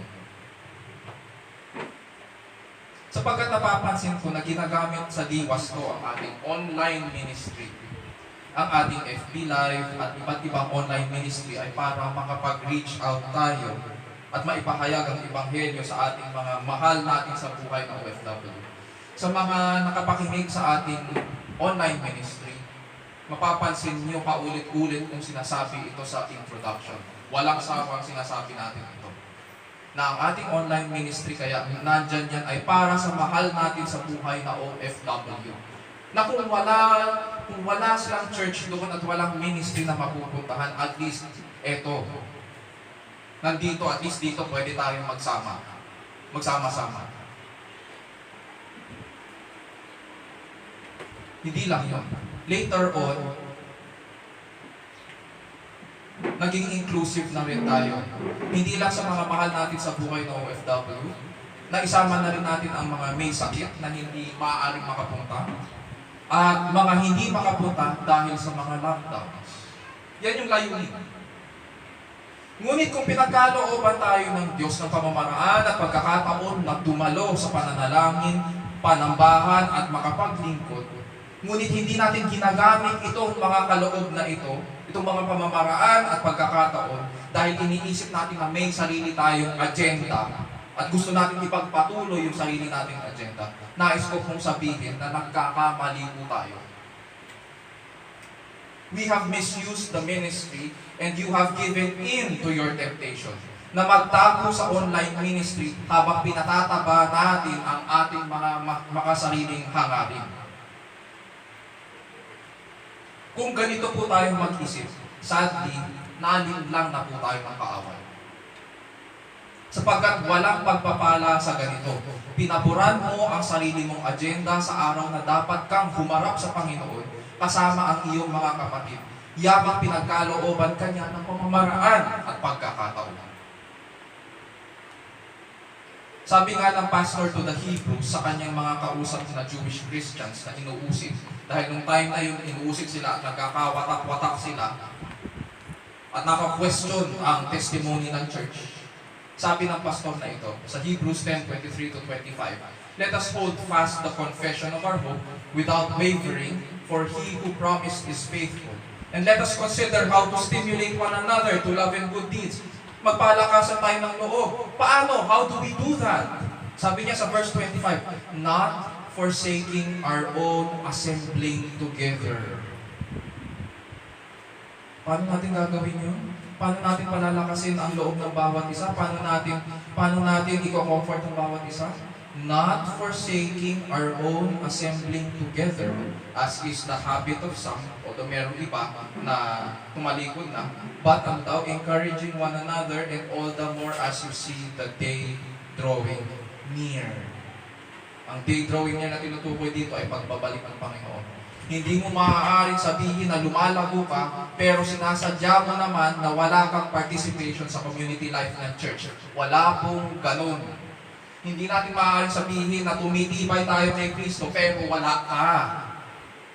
Sapagkat napapansin ko na ginagamit sa diwas ko ang ating online ministry. Ang ating FB Live at iba't ibang online ministry ay para makapag-reach out tayo at maipahayag ang Ebanghelyo sa ating mga mahal natin sa buhay ng OFW. Sa mga nakapakinig sa ating online ministry, mapapansin niyo paulit-ulit kung sinasabi ito sa introduction. Walang sawang sinasabi natin ito. Na ang ating online ministry kaya nandyan yan ay para sa mahal natin sa buhay na OFW. Na kung wala silang church doon at walang ministry na mapupuntahan, at least eto, nandito, at least dito pwede tayong magsama-sama. Hindi lang yun. Later on, naging inclusive na rin tayo. Hindi lang sa mga mahal natin sa buhay ng OFW, na isama na rin natin ang mga may sakit na hindi maaaring makapunta, at mga hindi makapunta dahil sa mga lockdowns. Yan yung layunin. Ngunit kung pinagkalooban tayo ng Diyos ng pamamaraan at pagkakataon na dumalo sa pananalangin, panambahan at makapaglingkod, ngunit hindi natin ginagamit itong mga kaloob na ito, itong mga pamamaraan at pagkakataon dahil iniisip natin na may sarili tayong agenda at gusto natin ipagpatuloy yung sarili nating agenda. Nais ko kong sabihin na nagkakamali po tayo. We have misused the ministry and you have given in to your temptation na magtago sa online ministry habang pinatataba natin ang ating mga makasariling hangarin. Kung ganito po tayo mag-isip, sadly, nalinlang na po tayo ng kaaway. Sapagkat walang pagpapala sa ganito. Pinaburan mo ang sarili mong agenda sa araw na dapat kang humarap sa Panginoon kasama ang iyong mga kapatid. Yabang pinagkalooban kanya ng pamamaraan at pagkakataon. Sabi nga ng pastor to the Hebrews sa kanyang mga kausap na Jewish Christians na inuusig. Dahil nung time na yun, inuusig sila at nagkakawatak-watak sila at naka-question ang testimony ng church. Sabi ng pastor na ito sa Hebrews 10:23-25, "Let us hold fast the confession of our hope without wavering, for he who promised is faithful. And let us consider how to stimulate one another to love and good deeds." Magpalakasan tayo ng loob. Paano? How do we do that? Sabi niya sa verse 25, "Not forsaking our own assembling together." Paano natin gagawin yun? Paano natin palalakasin ang loob ng bawat isa? Paano natin i-comfort ang bawat isa? "Not forsaking our own assembling together, as is the habit of some," although merong iba na tumalikod na, "but ang tao, encouraging one another, and all the more as you see the day drawing near." Ang day drawing niya na tinutukoy dito ay pagbabalik ng Panginoon. Hindi mo maaaring sabihin na lumalago ka, pero sinasadya mo naman na wala kang participation sa community life ng church. Wala pong ganun. Hindi natin maaaring sabihin na tumitibay tayo kay Kristo, pero wala ka.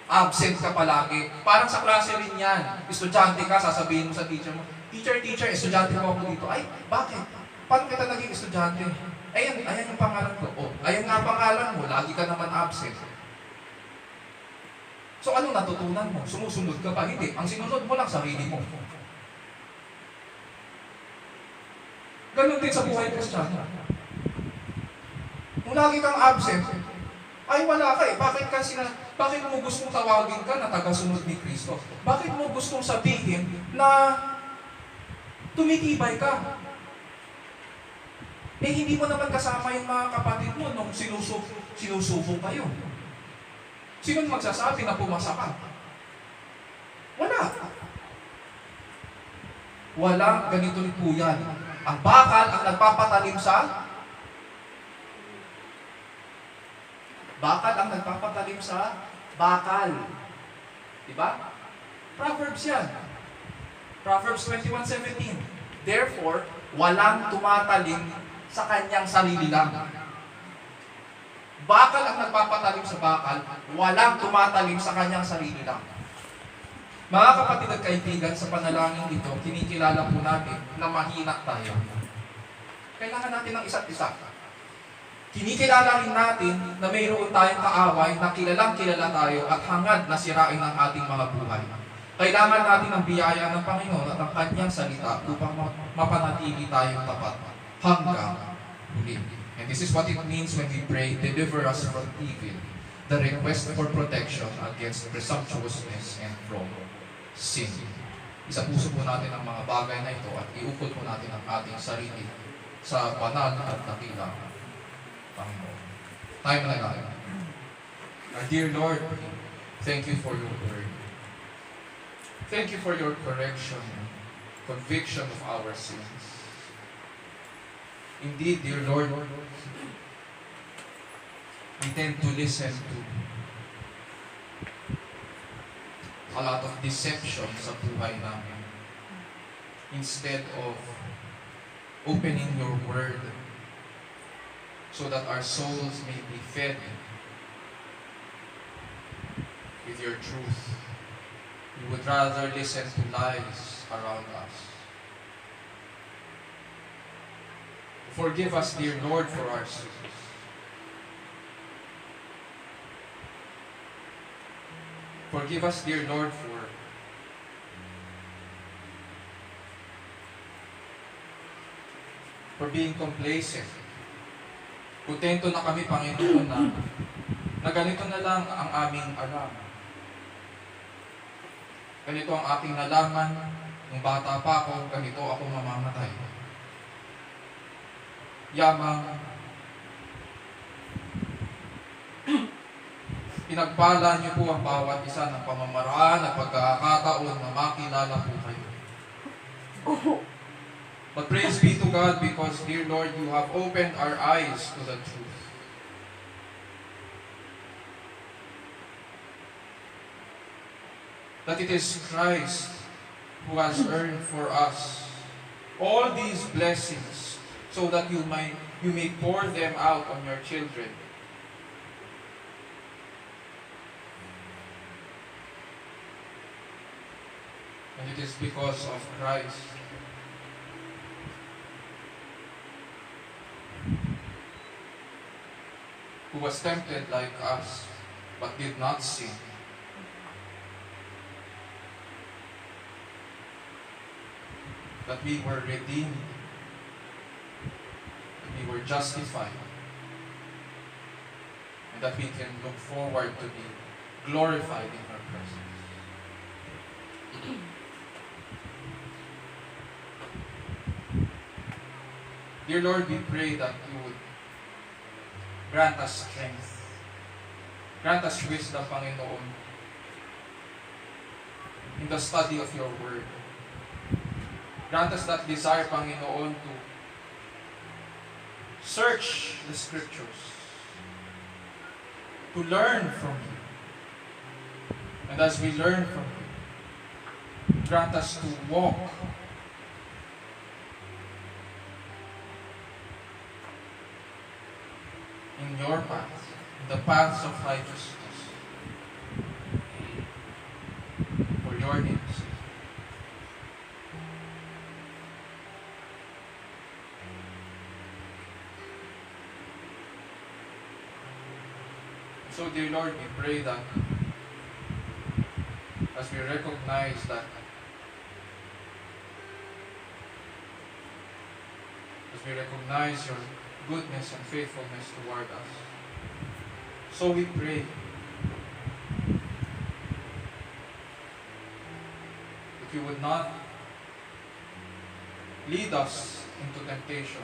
Absent ka palagi. Parang sa klase rin yan. Estudyante ka, sasabihin mo sa teacher mo, "Teacher, estudyante ko ako dito." "Ay, bakit? Paano kita naging estudyante?" Ayan yung pangalan ko. "Oh, ayan nga pangalan mo, lagi ka naman absent." So anong natutunan mo? Sumusunod ka ba? Hindi. Ang sinunod mo lang sarili mo. Ganun din sa buhay Kristiyano. Kung lagi kang absent, ay wala ka eh. Bakit mo gustong tawagin ka na tagasunod ni Kristo? Bakit mo gustong sabihin na tumitibay ka? Eh hindi mo naman kasama yung mga kapatid mo nung sinusubong kayo. Sino magsasabi na pumasa ka? Wala. Walang ganito ni po yan. Ang bakal ang nagpapatalim sa bakal. Diba? Proverbs yan. Proverbs 21:17. "Therefore, walang tumatalim sa kanyang sarili lang." Bakal ang nagpapatalim sa bakal, walang tumatalim sa kanyang sarili lang. Mga kapatid at kaibigan, sa panalangin ito, kinikilala po natin na mahina tayo. Kailangan natin ng isa't isa. Kinikilala rin natin na mayroon tayong kaaway na kilalang kilala tayo at hangad na sirain ang ating mga buhay. Kailangan natin ang biyaya ng Panginoon at ang Kanyang salita upang mapanatili tayong tapat hanggang huli. And this is what it means when we pray, "Deliver us from evil," the request for protection against presumptuousness and from sin. Isapuso po natin ang mga bagay na ito at iukol po natin ang ating sarili sa banal at dakilang Panginoon. Tayo manalangin. Our dear Lord, thank you for your word. Thank you for your correction, conviction of our sins. Indeed, dear Lord, we tend to listen to a lot of deception sa buhay namin instead of opening your word so that our souls may be fed with your truth. We would rather listen to lies around us. Forgive us, dear Lord, for our sins. Forgive us, dear Lord, for being complacent. Kontento na kami, Panginoon, na ganito na lang ang aming alam. Ganito ang aking nalaman. Nung bata pa ako, ganito ako mamamatay. Yamang pinagpala niyo po ang bawat isa ng pamamaraan at pagkakataon na makilala po kayo. But praise be to God because, dear Lord, you have opened our eyes to the truth. That it is Christ who has earned for us all these blessings so that you may pour them out on your children. And it is because of Christ who was tempted like us but did not sin. That we were redeemed, that we were justified, and that we can look forward to be glorified in her presence. Dear Lord, we pray that you would grant us strength. Grant us wisdom, Panginoon, in the study of your word. Grant us that desire, Panginoon, to search the scriptures, to learn from you. And as we learn from you, grant us to walk in your path, in the paths of righteousness, for your name's sake. So, dear Lord, we pray that as we recognize that, as we recognize your goodness and faithfulness toward us, so we pray that you would not lead us into temptation,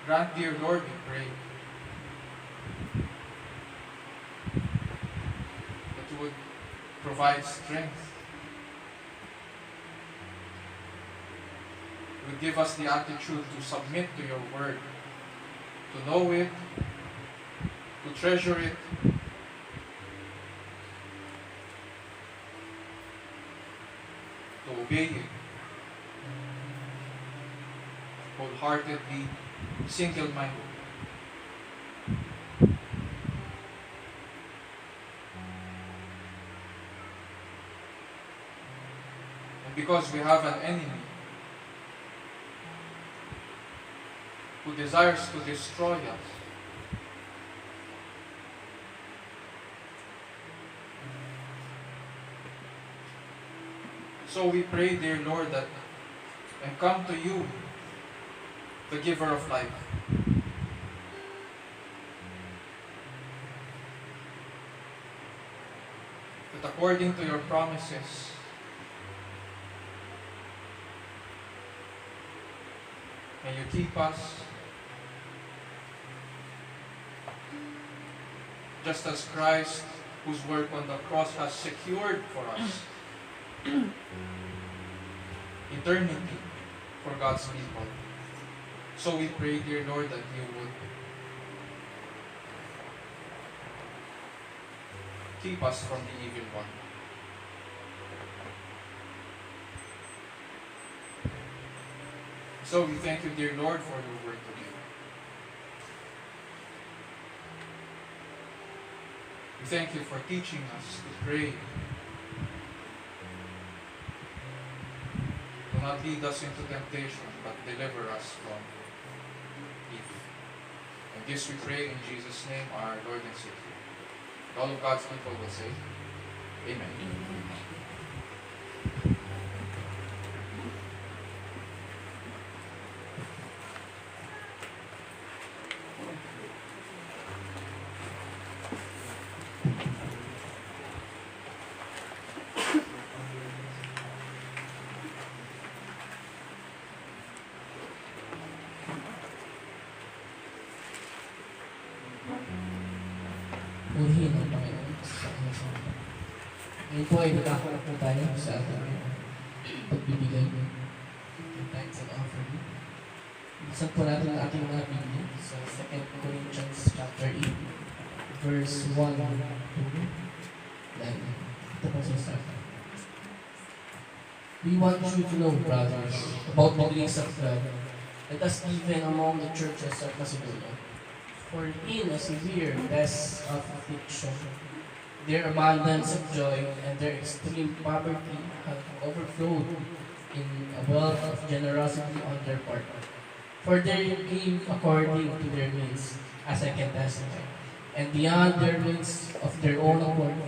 grant, dear Lord, we pray, that you would provide strength. You would give us the attitude to submit to your word, to know it, to treasure it, to obey it wholeheartedly, single-minded. And because we have an enemy who desires to destroy us, so we pray, dear Lord, that and come to you, the giver of life, that according to your promises, may you keep us just as Christ, whose work on the cross has secured for us eternity for God's people. So we pray, dear Lord, that you would keep us from the evil one. So we thank you, dear Lord, for your word today. We thank you for teaching us to pray. Do not lead us into temptation, but deliver us from evil. And this we pray in Jesus' name, our Lord and Savior. And all of God's people will say, Amen. Ngayon po ay nakako na po tayo sa ating pagbibigay ng tithes and offering. Buksan po natin ang ating mga Biblia sa 2 Corinthians chapter 8, verse 1 to 9. Ito po sa start. We want you to know, brothers, about the grace of God that has given among the churches of Macedonia. For in a severe test of affliction, their abundance of joy and their extreme poverty have overflowed in a wealth of generosity on their part. For they gave according to their means, as I can testify, and beyond their means of their own accord,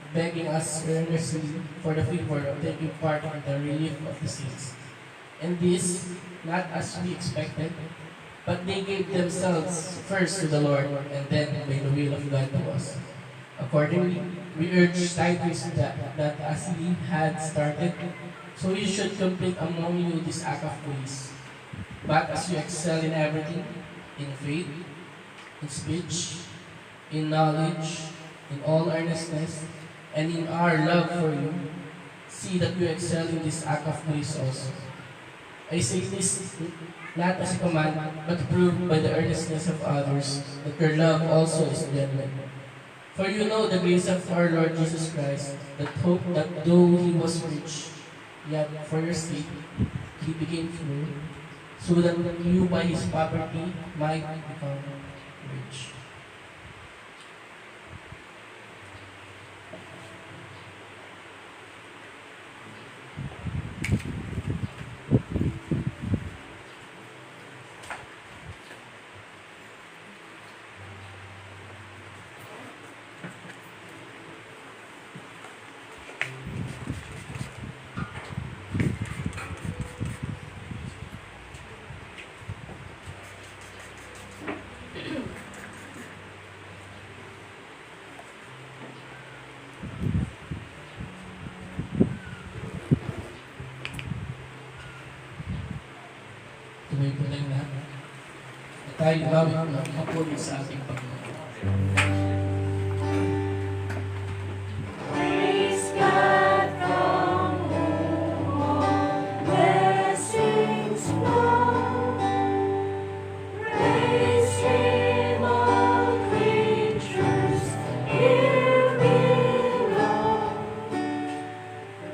begging us earnestly for the favor of taking part in the relief of the saints. And this, not as we expected, but they gave themselves first to the Lord, and then by the will of God to us. Accordingly, we urge Titus that as he had started, so you should complete among you this act of grace. But as you excel in everything, in faith, in speech, in knowledge, in all earnestness, and in our love for you, see that you excel in this act of grace also. I say this not as a command, but proved by the earnestness of others, that your love also is genuine. For you know the grace of our Lord Jesus Christ, that hope that though he was rich, yet for your sake he became poor, so that you by his poverty might become rich. Tuloy ko lang na tayo gawin ng mapuli sa ating Panginoon. Praise God from whom all blessings flow. Praise Him, all creatures here below.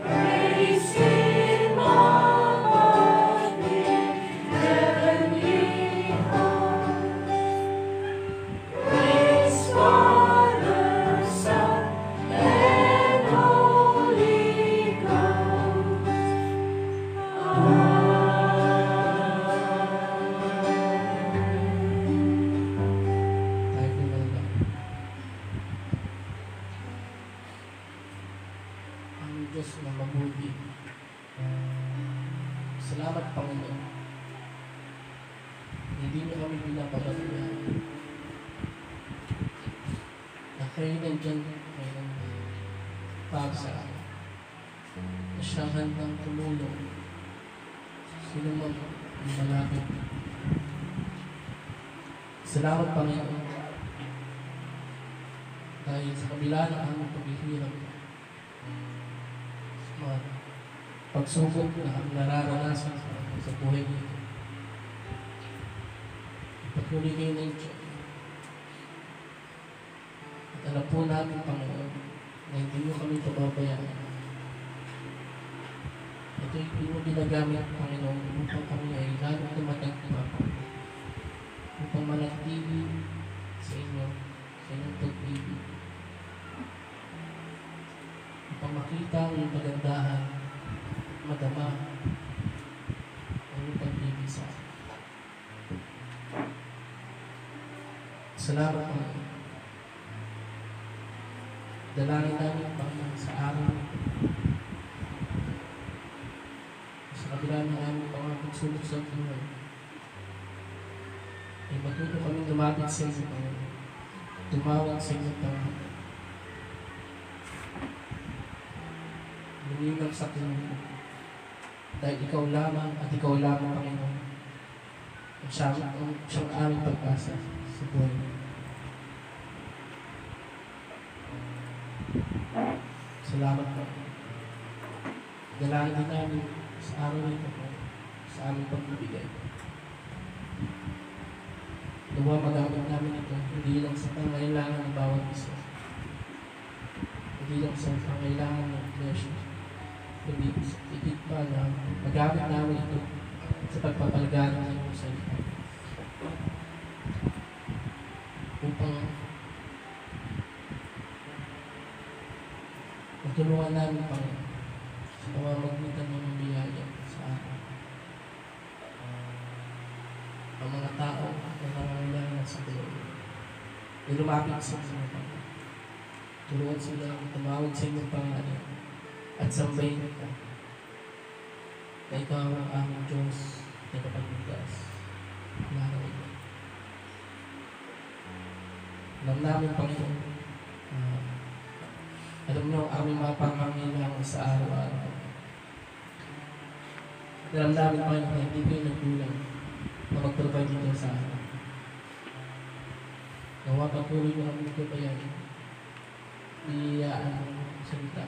Praise Him, all above in heavenly hosts. Praise Father, Son, and Holy Ghost. Tayo pumalala. Ang Diyos na mabuti. Salamat, Panginoon. Hindi niyo kami pinapabayaan. Na kayo nandyan ngayon para sa akin. Na siyang handang tumulong. Sino man ang malapit. Salamat, Panginoon. Dahil sa kabila ng aming paghihirap, sa mga pagsubok na ang nararanasan sa buhay nito, patuloy kayo ng Diyos. At alam po namin, Panginoon, na hindi mo kami pababayaan. Ito hindi mo ginagamit, Panginoon, upang kami ay lalong tumatag upang manatili sa inyo, sa inyong pag-ibig. Upang makita ang iyong kagandahan, madama ang iyong pag-ibig sa akin. Salamat, Panginoon. Dalangin namin, Panginoon, sa araw nito. Sa kabila ng aming mga pagsulok sa buhay, ay matuto kami lumapit sa inyo, Panginoon. Tumawag sa inyo, Panginoon. Lumingang sa Panginoon. Dahil ikaw lamang at ikaw lamang, Panginoon. At siyang aming pag-asa sa buhay. Sa Salamat po. Dalangin din namin sa araw na ito po, sa aming pagbibigay. Nawa magamit namin ito, hindi lang sa pangailangan ng bawat isa. Hindi lang sa pangailangan ng iglesia. Kundi sa higit pa na magamit namin ito sa pagpapalagaan ng iyong salita. Upang matulungan namin, Panginoon, sa pamamagitan ng mga biyaya sa atin. Ang mga tao na nangangailangan sa Panginoon, ay lumapit sa mga Panginoon. Tulungan sila ang tumawag sa inyong pangalan at sambahin ka na ikaw ang aming Diyos na kapagligtas. Lalo. Alam namin, Panginoon, alam niyo ang aming mga pangangailangan sa araw-araw. Alam namin, Panginoon, na hindi kayo nagkulang na mag-provide dito sa amin. Nawa patuloy mo ang mga bayan, iyayaan ang salita.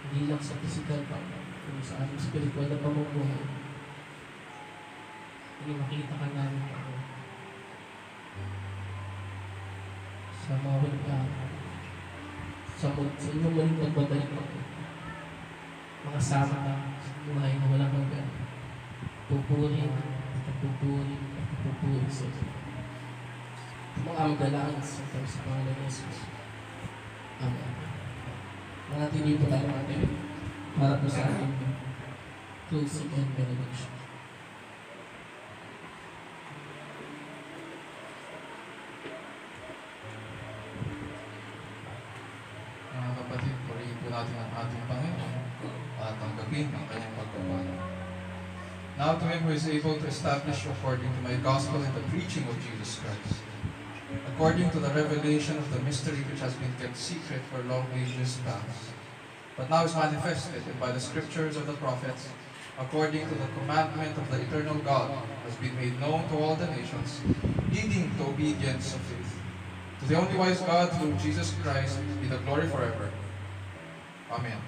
Hindi lang sa physical, Panginoon, kundi sa aming spiritual na pamumuhay. Hindi makita ka namin, Panginoon, sa mga sa inyong maling pagbabalik, Panginoon. Makasama ka sa buhay na walang hanggan. Pupurin at pupurin at pupurin sa iyo. Mga aming dalangin sa pangalan ng Jesus. Amen. Mga tili po tayo mga tili para po sa ating closing and benediction. Mga kapatid, purihin po natin ang ating Panginoon at tanggapin ang kanyang pagpapala. Now to Him who is able to establish according to my gospel and the preaching of Jesus Christ, according to the revelation of the mystery which has been kept secret for long ages past, but now is manifested, and by the scriptures of the prophets, according to the commandment of the eternal God, has been made known to all the nations, leading to obedience of faith. To the only wise God, through Jesus Christ, be the glory forever. Amen.